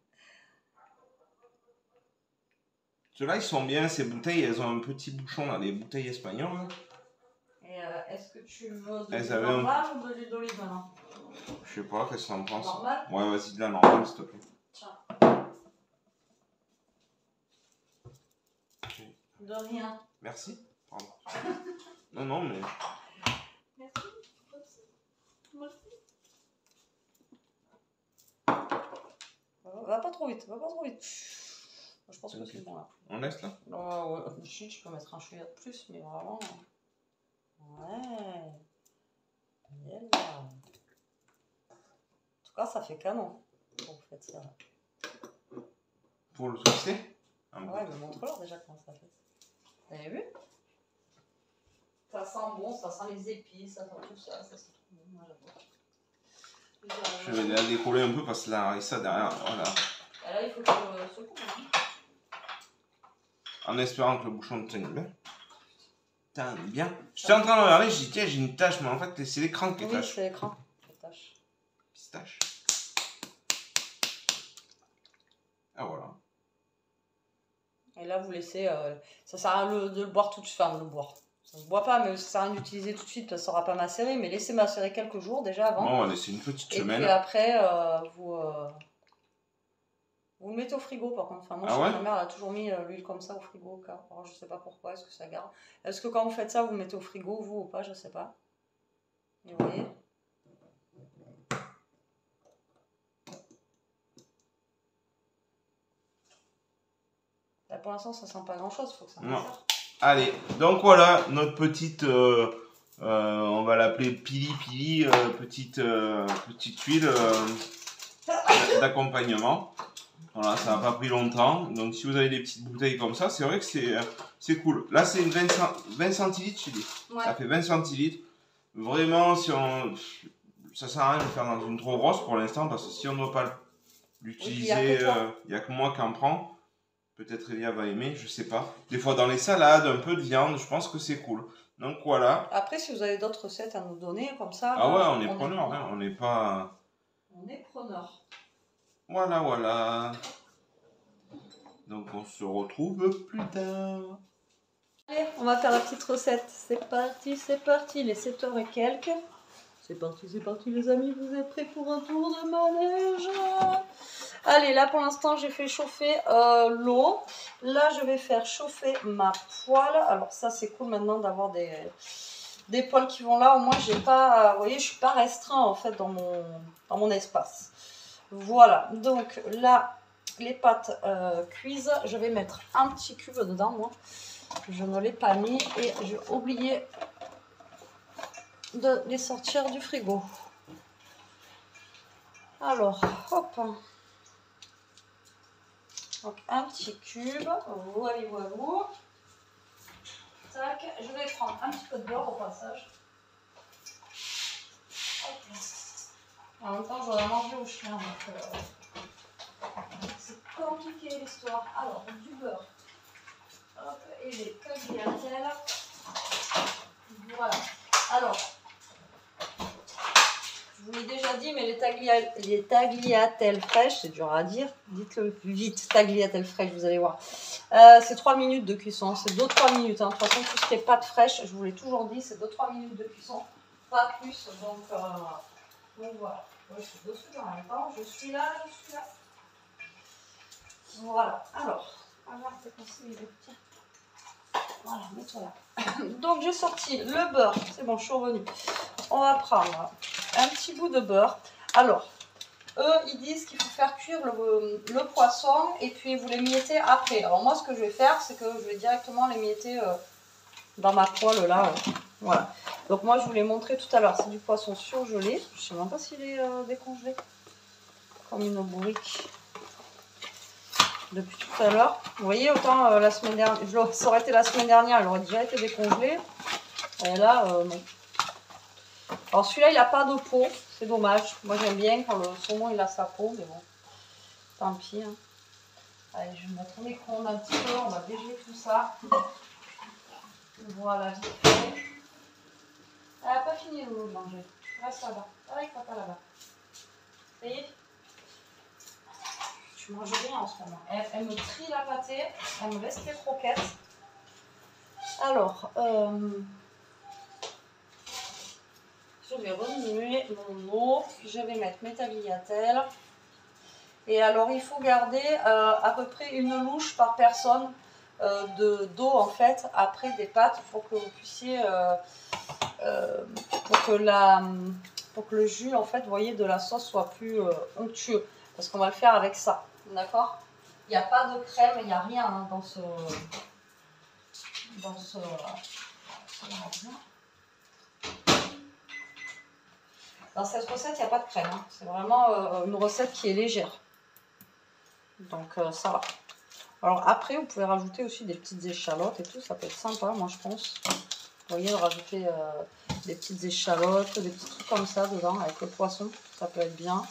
Ceux-là, ils sont bien, ces bouteilles, elles ont un petit bouchon là, les bouteilles espagnoles. Là. Et est-ce que tu veux de Elles l'huile avaient normale ou de l'huile d'olive maintenant? Je sais pas, qu'est-ce que t'en penses? Normal? Ouais, vas-y, de la normale, s'il te plaît. Tiens. De rien. Merci. Pardon. Non, mais... Merci. Merci. Va pas trop vite, Je pense que c'est bon là. On laisse là? Ouais. Je peux mettre un chouïa de plus, mais vraiment. Ouais. Bien là. En tout cas, ça fait canon. Quand vous faites ça. Pour le twister? Ouais, mais montre-leur déjà comment ça fait. Vous avez vu? Ça sent bon, ça sent les épices, ça sent tout ça. Ça sent trop bon. Moi, j'adore. Je vais la décoller un peu parce que là, ça derrière, voilà. Et là, il faut que je secoue. En espérant que le bouchon tienne bien. Putain, bien. J'étais en train de regarder, j'ai dit tiens, j'ai une tache, mais en fait, c'est l'écran qui est Oui, tache. c'est l'écran qui tâche. Pistache. Ah voilà. Et là, vous laissez. Ça sert à rien de le boire tout de suite. Enfin, de le boire. Ça se boit pas, mais ça sert à rien d'utiliser tout de suite parce que ça aura pas macéré. Mais laissez macérer quelques jours déjà avant. Bon, on va laisser une petite semaine. Et puis après, vous le mettez au frigo par contre. Enfin, moi, Ah ouais? ma mère elle a toujours mis l'huile comme ça au frigo. Car, alors, je sais pas pourquoi, est-ce que ça garde? Est-ce que quand vous faites ça, vous le mettez au frigo, vous ou pas? Je sais pas. Et vous voyez? Là, pour l'instant, ça sent pas grand chose, faut que ça macère. Allez, donc voilà notre petite, on va l'appeler pili, petite huile d'accompagnement. Voilà, ça n'a pas pris longtemps. Donc si vous avez des petites bouteilles comme ça, c'est vrai que c'est cool. Là, c'est une 20 centilitres, je dis. Ouais. Ça fait 20 centilitres. Vraiment, si on... ça sert à rien de le faire dans une trop grosse pour l'instant, parce que si on ne doit pas l'utiliser, il n'y a que moi qui en prends. Peut-être Elia va aimer, je sais pas. Des fois dans les salades, un peu de viande, je pense que c'est cool. Donc voilà. Après, si vous avez d'autres recettes à nous donner, comme ça... Ah ouais, on est preneur, hein, on n'est pas... On est preneur. Voilà. Donc on se retrouve plus tard. Allez, on va faire la petite recette. C'est parti, les 7h et quelques. C'est parti les amis, vous êtes prêts pour un tour de manège? Allez, là pour l'instant j'ai fait chauffer l'eau. Là je vais faire chauffer ma poêle. Alors ça c'est cool maintenant d'avoir des poêles qui vont là. Au moins j'ai pas, vous voyez, je suis pas restreint en fait dans mon espace. Voilà, donc là les pâtes cuisent. Je vais mettre un petit cube dedans moi. Je ne l'ai pas mis et j'ai oublié de les sortir du frigo. Alors, hop. Donc, un petit cube. Voilà, voilà. Tac. Je vais prendre un petit peu de beurre au passage. Hop. En même temps, je dois la manger au chien. C'est compliqué l'histoire. Alors, du beurre. Hop. Et les tagliatelles. Voilà. Alors, je vous l'ai déjà dit, mais les tagliatelles fraîches, c'est dur à dire. Dites-le plus vite, tagliatelles fraîches, vous allez voir. C'est 3 minutes de cuisson, c'est 2-3 minutes. Hein. De toute façon, tout ce qui est pâte fraîche, je vous l'ai toujours dit, c'est 2-3 minutes de cuisson, pas plus. Donc voilà. Je suis dessus en même temps, je suis là. Voilà. Alors, c'est possible, tiens. Voilà, mets-toi là. Donc j'ai sorti le beurre, c'est bon, je suis revenue. On va prendre un petit bout de beurre. Alors, eux, ils disent qu'il faut faire cuire le poisson et puis vous les miettez après. Alors moi, ce que je vais faire, c'est que je vais directement les mietter dans ma poêle là. Voilà. Donc moi, je vous l'ai montré tout à l'heure, c'est du poisson surgelé. Je ne sais même pas s'il est décongelé. Comme une brique. Depuis tout à l'heure. Vous voyez, autant la semaine dernière, ça aurait été la semaine dernière, elle aurait déjà été décongelée. Et là, non. Alors celui-là, il n'a pas de peau, c'est dommage. Moi, j'aime bien quand le saumon, il a sa peau, mais bon, tant pis. Hein. Allez, je vais mettre au micro-ondes un petit peu, on va dégeler tout ça. Voilà, vite fait. Elle n'a pas fini de manger. Reste là-bas. Avec papa là-bas. Ça y est? Je mange rien en ce moment. Elle me trie la pâtée, elle me laisse les croquettes. Alors, je vais remuer mon eau, je vais mettre mes tagliatelles. Et alors, il faut garder à peu près une louche par personne d'eau en fait, après des pâtes, pour que vous puissiez, pour que le jus en fait, vous voyez, de la sauce soit plus onctueux. Parce qu'on va le faire avec ça. D'accord? Il n'y a pas de crème, il n'y a rien hein, dans ce dans cette recette, il n'y a pas de crème. Hein. C'est vraiment une recette qui est légère. Donc ça va. Alors après, vous pouvez rajouter aussi des petites échalotes et tout. Ça peut être sympa, moi je pense. Vous voyez, rajouter des petites échalotes, des petits trucs comme ça dedans avec le poisson. Ça peut être bien.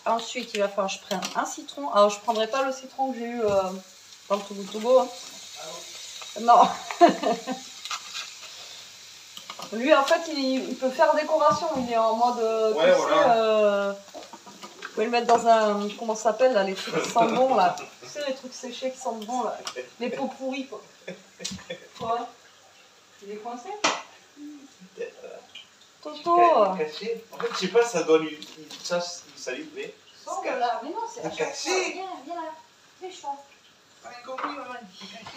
Ensuite, il va falloir que je prenne un citron. Alors, je ne prendrai pas le citron que j'ai eu dans le Togo Togo. Hein. Non. Lui, en fait, il peut faire décoration. Il est en mode... ouais, voilà. Vous pouvez le mettre dans un... Comment ça s'appelle, là, les trucs qui sentent bon, là. Tu sais, les trucs séchés qui sentent bon, là. Les pots pourris, quoi. Quoi? Il est coincé? Toto. Caché. En fait, je sais pas, ça donne une ça lui plaît. Sors de là. Mais non, c'est caché. Viens là. Fais-toi. Pas compris, maman.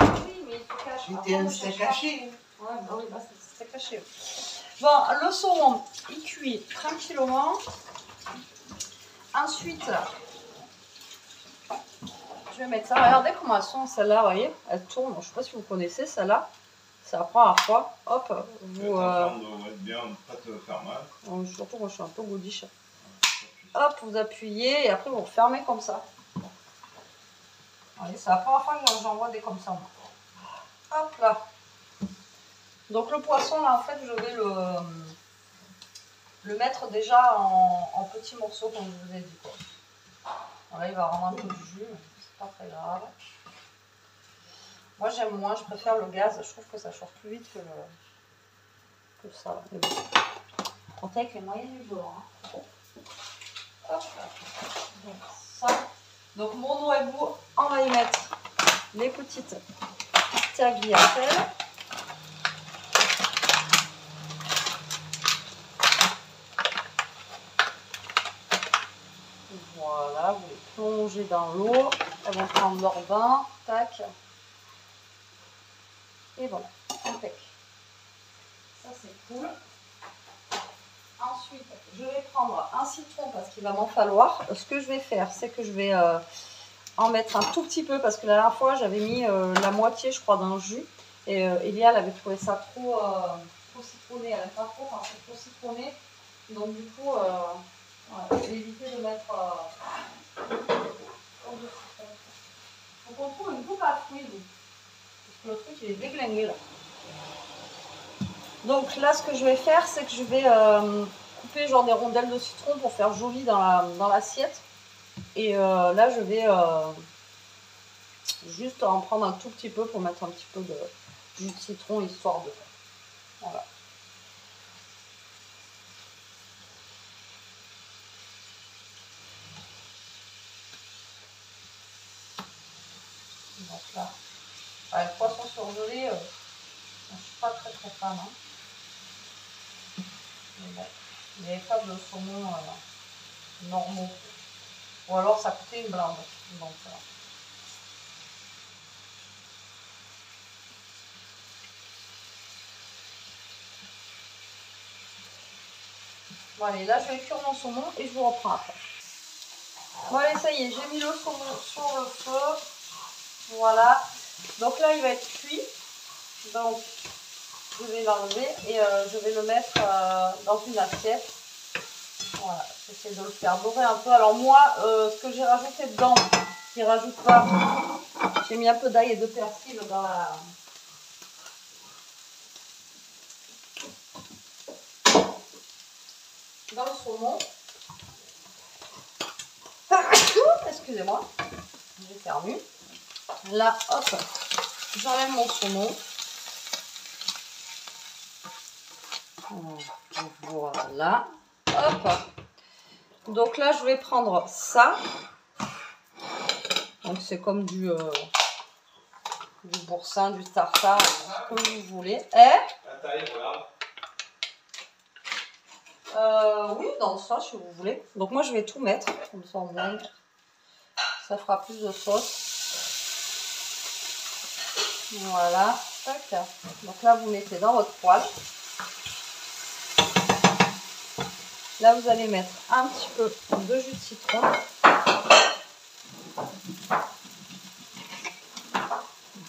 Oui, mais il faut cacher. C'était caché. Ouais, bah oui, bah c'est caché. Bon, le saumon, il cuit tranquillement. Ensuite, je vais mettre ça. Regardez comment elles sont, celles-là, vous voyez. Elles tournent. Je ne sais pas si vous connaissez celle-là. C'est la première fois. Hop, vous... bien, pas te faire mal. Surtout, moi, je suis un peu goudiche. Hop, vous appuyez et après, vous refermez comme ça. C'est la première fois que j'en vois des comme ça. Hop là. Donc le poisson, là, en fait, je vais le mettre déjà en petits morceaux, comme je vous ai dit. Voilà, il va rendre un peu de jus, mais c'est pas très grave. Moi, j'aime moins, je préfère le gaz. Je trouve que ça chauffe plus vite que ça. Mais bon. Comptez avec les moyens du bord. Hein. Hop là. Donc, ça. Donc, mon eau et goût, on va y mettre les petites tagliatelles. Voilà, vous les plongez dans l'eau. Elles vont prendre leur bain. Tac. Et voilà, impec. Ça, c'est cool. Ensuite, je vais prendre un citron parce qu'il va m'en falloir. Ce que je vais faire, c'est que je vais en mettre un tout petit peu parce que la dernière fois, j'avais mis la moitié, je crois, d'un jus. Et Elia, elle avait trouvé ça trop trop citronné, elle n'aime pas trop quand c'est trop citronné. Donc du coup, voilà, je vais éviter de mettre donc on trouve une coupe à fruits, parce que le truc il est déglingué là. Donc là ce que je vais faire, c'est que je vais couper genre des rondelles de citron pour faire joli dans l'assiette. Et là je vais juste en prendre un tout petit peu pour mettre un petit peu de jus de citron histoire de... Voilà. Donc là, le poisson surgelé, je ne suis pas très fan. Hein. Mais bon, il n'y avait pas de saumon normaux. Ou alors ça coûtait une blinde. Donc, bon allez, là je vais cuire mon saumon et je vous reprends après. Bon allez, ça y est, j'ai mis le saumon sur le feu. Voilà. Donc là il va être cuit. Donc je vais l'enlever et je vais le mettre dans une assiette. Voilà, j'essaie de le faire dorer un peu. Alors moi, ce que j'ai rajouté dedans, qui rajoute pas, j'ai mis un peu d'ail et de persil dans le saumon. Excusez-moi, j'éternue. Là, hop, j'enlève mon saumon. Voilà, hop. Donc là, je vais prendre ça. Donc c'est comme du boursin, du tartare, comme vous voulez. La taille, voilà. Oui, dans ça, si vous voulez. Donc moi, je vais tout mettre, comme ça au moins, ça fera plus de sauce. Voilà. Tac. Donc là, vous mettez dans votre poêle. Là, vous allez mettre un petit peu de jus de citron.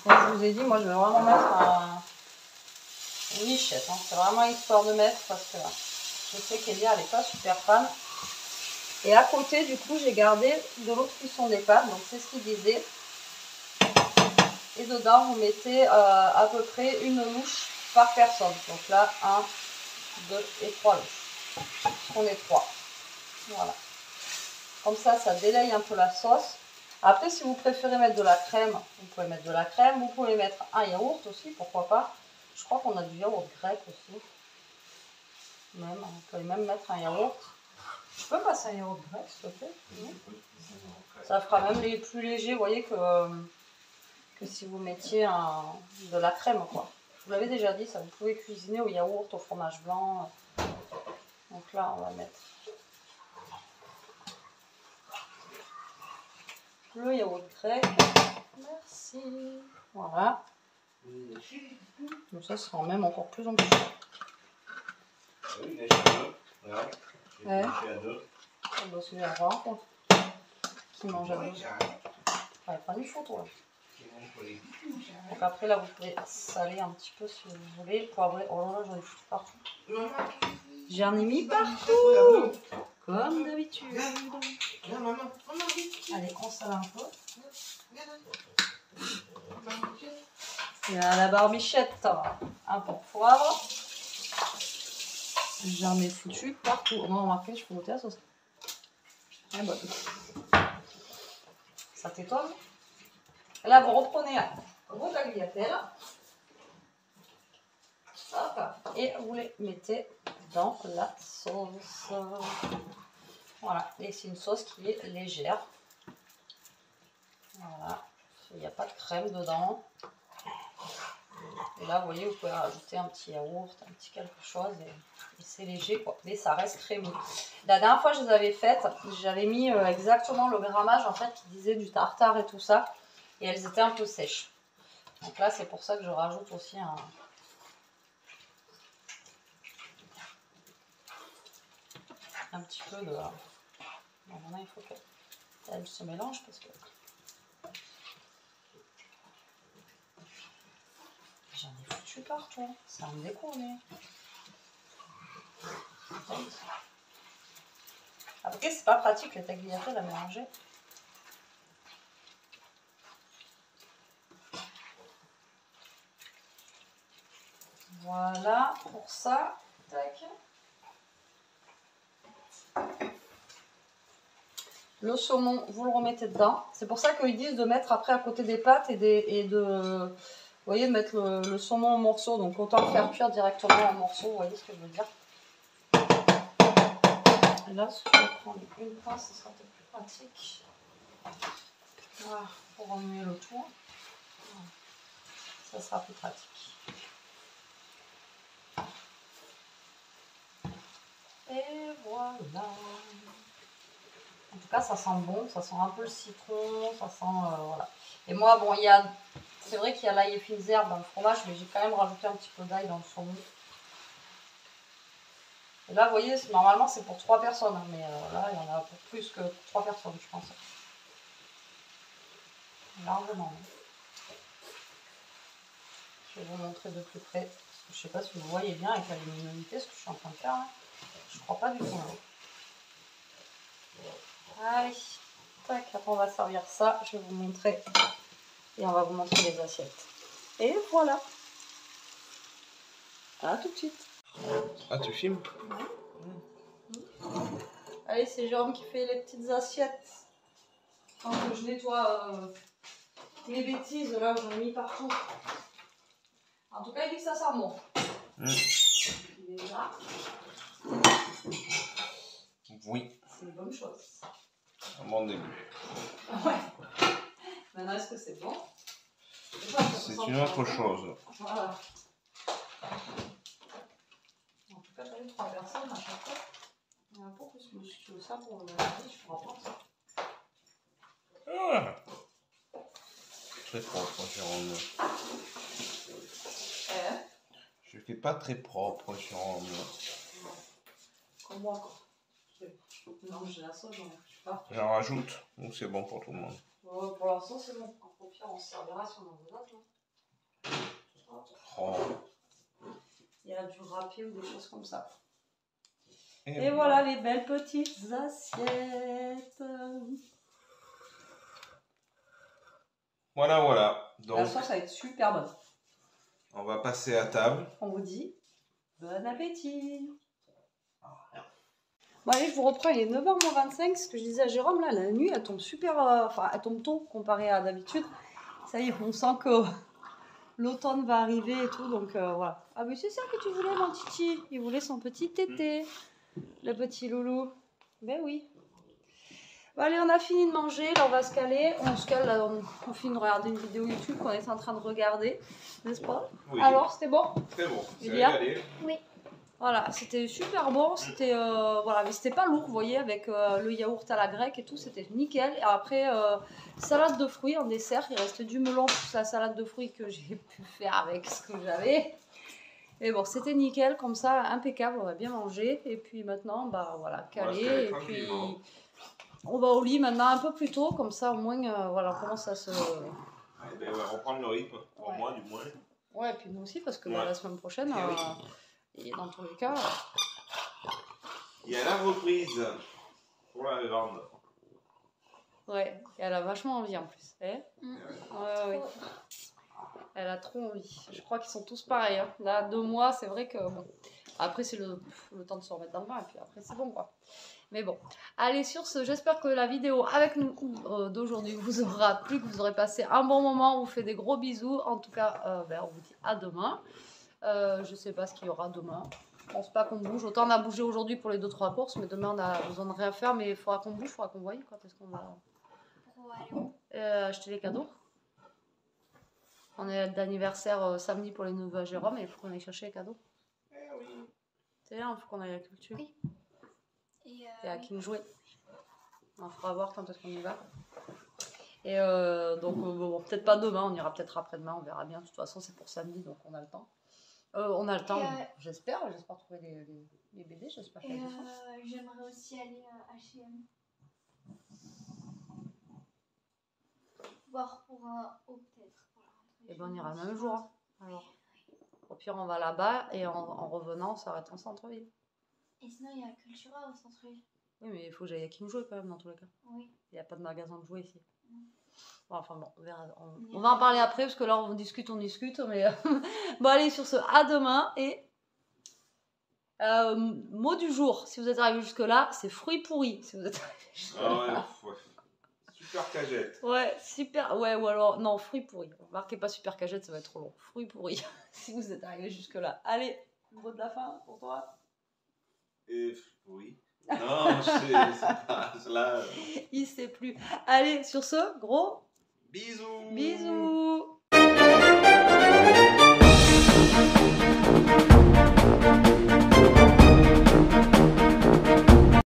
Comme je vous ai dit, moi, je vais vraiment mettre une lichette. Hein. C'est vraiment histoire de mettre parce que je sais qu'Elia, elle n'est pas super fan. Et à côté, du coup, j'ai gardé de l'eau de cuisson des pâtes. Donc, c'est ce qu'il disait. Et dedans, vous mettez à peu près une louche par personne. Donc là, 1, 2 et 3 louches. On est 3. Voilà. Comme ça, ça délaye un peu la sauce. Après, si vous préférez mettre de la crème, vous pouvez mettre de la crème. Vous pouvez mettre un yaourt aussi, pourquoi pas. Je crois qu'on a du yaourt grec aussi. Même, vous pouvez même mettre un yaourt. Je peux passer un yaourt grec, s'il te plaît? Ça fera même les plus légers, vous voyez, que si vous mettiez de la crème, quoi. Je vous l'avais déjà dit, ça vous pouvez cuisiner au yaourt, au fromage blanc. Donc là, on va mettre le yaourt grec. Merci. Voilà. Donc ça sera même encore plus en plus. Oui, il est chez deux. Regarde. Il est chez deux. On doit se faire rencontre. Qui mange à deux. Ouais, pas du photo là. Donc après là vous pouvez saler un petit peu si vous voulez. Poivrer. Oh là là, j'en ai foutu partout. J'en ai mis partout. Comme d'habitude. Allez, on sale un peu. Il y a la barbichette. Un peu de poivre. J'en ai foutu partout. On a remarqué, je peux goûter la sauce. Elle est bonne. Ça t'étonne? Là, vous reprenez vos tagliatelles. Et vous les mettez dans la sauce. Voilà. Et c'est une sauce qui est légère. Voilà. Il n'y a pas de crème dedans. Et là, vous voyez, vous pouvez rajouter un petit yaourt, un petit quelque chose. Et c'est léger, quoi. Mais ça reste crémeux. La dernière fois, je les avais faites. J'avais mis exactement le grammage, en fait, qui disait du tartare et tout ça. Et elles étaient un peu sèches. Donc là, c'est pour ça que je rajoute aussi un petit peu de... Donc maintenant, il faut qu'elle se mélange parce que... J'en ai foutu partout. Ça me découvre. Après, c'est pas pratique les tagliatelles à mélanger. Voilà pour ça. Tac. Le saumon, vous le remettez dedans. C'est pour ça qu'ils disent de mettre après à côté des pâtes et de, vous voyez, de mettre le saumon en morceaux. Donc autant le faire cuire directement en morceaux, vous voyez ce que je veux dire. Et là, si je vais prendre une pince, ce sera peut-être plus pratique. Voilà, pour remuer le tout. Voilà. Ça sera plus pratique. Et voilà. En tout cas, ça sent bon, ça sent un peu le citron, ça sent... voilà. Et moi, bon, c'est vrai qu'il y a l'ail et fines herbes dans le fromage, mais j'ai quand même rajouté un petit peu d'ail dans le saumon. Et là, vous voyez, normalement, c'est pour 3 personnes, hein, mais là, il y en a pour plus que 3 personnes, je pense. Largement. Je vais vous montrer de plus près. Parce que je sais pas si vous voyez bien avec la luminosité ce que je suis en train de faire. Hein. Je crois pas du tout. Hein. Allez, tac, après on va servir ça. Je vais vous montrer. Et on va vous montrer les assiettes. Et voilà. À tout de suite. Ah, tu filmes? Allez, c'est Jérôme qui fait les petites assiettes. Quand je nettoie les bêtises là où j'en ai mis partout. En tout cas, il dit que ça sent bon. Déjà. Oui. C'est une bonne chose. Un bon début. Ouais. Maintenant, est-ce que c'est bon? C'est une autre chose. Voilà. En tout cas, t'as eu 3 personnes à chaque fois. Il y en a pas plus. Mais je veux ça pour le matin, je pourrais pas ça. Ah. Très propre, Jérôme. Je fais pas très propre, Jérôme. Comme moi, quoi. Non, j'ai la sauce, j'en ai pas. J'en rajoute, ou c'est bon pour tout le monde? Pour l'instant, c'est bon. Au pire, on se servira si on en veut d'autres. Oh. Il y a du râpé ou des choses comme ça. Et voilà les belles petites assiettes. Voilà, voilà. Donc, la sauce va être super bonne. on va passer à table. On vous dit bon appétit. Bon allez, je vous reprends, il est 9h-25, ce que je disais à Jérôme, là, la nuit, elle tombe super... Enfin, elle tombe tôt comparé à d'habitude. Ça y est, on sent que l'automne va arriver et tout, donc voilà. Ah mais c'est ça que tu voulais, mon titi. Il voulait son petit tété, le petit loulou. Ben oui. Bon, allez, on a fini de manger, là on va se caler. On se cale, là, on finit de regarder une vidéo YouTube qu'on est en train de regarder, n'est-ce pas? Oui. Alors, c'était bon? Très bon. C'est régalé. Oui. Voilà, c'était super bon, c'était voilà, mais c'était pas lourd, vous voyez, avec le yaourt à la grecque et tout, c'était nickel. Et après, salade de fruits en dessert, il reste du melon plus la salade de fruits que j'ai pu faire avec ce que j'avais. Et bon, c'était nickel, comme ça, impeccable, on va bien manger. Et puis maintenant, bah voilà, calé. Et puis on va au lit maintenant un peu plus tôt, comme ça au moins, voilà, on commence à se... Eh ben, on va reprendre le rythme, pour moi du moins. Ouais, et puis nous aussi, parce que bah, la semaine prochaine... Et dans tous les cas... Il y a la reprise pour la grande. Ouais, et elle a vachement envie en plus. Ouais, ouais. Elle a trop envie. Je crois qu'ils sont tous pareils. Hein. Là, 2 mois, c'est vrai que bon. Après, c'est le temps de se remettre dans le bain et puis après, c'est bon quoi. Mais bon. Allez, sur ce, j'espère que la vidéo avec nous d'aujourd'hui vous aura plu, que vous aurez passé un bon moment. On vous fait des gros bisous. En tout cas, on vous dit à demain. Je sais pas ce qu'il y aura demain. Je pense pas qu'on bouge. Autant on a bougé aujourd'hui pour les 2-3 courses, mais demain on a besoin de rien faire. Mais il faudra qu'on bouge, il faudra qu'on voie quand est-ce qu'on va acheter les cadeaux. On est d'anniversaire samedi pour les neveux à Jérôme et il faut qu'on aille chercher les cadeaux. Eh oui. C'est bien, il faut qu'on aille à la culture. Oui. Et à qui jouer. On fera voir quand est-ce qu'on y va. Et donc, bon, peut-être pas demain, on ira peut-être après-demain, on verra bien. De toute façon, c'est pour samedi, donc on a le temps. On a le temps, j'espère trouver les BD, j'espère qu'il y a des choses. J'aimerais aussi aller à H&M. Voir pour un haut peut-être. Et ben on ira le même jour. Hein. Alors, au pire, on va là-bas et en revenant, on s'arrête en centre-ville. Et sinon, il y a Cultura au centre-ville. Oui, mais il faut que j'aille à Kim jouer quand même dans tous les cas. Oui. Il n'y a pas de magasin de jouets ici. Non. Bon, enfin bon, on verra. On va en parler après parce que là on discute. Mais bon, allez, sur ce, à demain. Et mot du jour, si vous êtes arrivé jusque-là, c'est fruits pourris. Si vous êtes arrivé jusque-là. Ah ouais. Super cagette. Ouais, super. Ouais, ou alors, non, fruits pourris. Marquez pas super cagette, ça va être trop long. Fruits pourris, si vous êtes arrivé jusque-là. Allez, mot de la fin pour toi. Et oui. Non, c'est pas là. Il sait plus. Allez, sur ce, gros Bisous. bisous.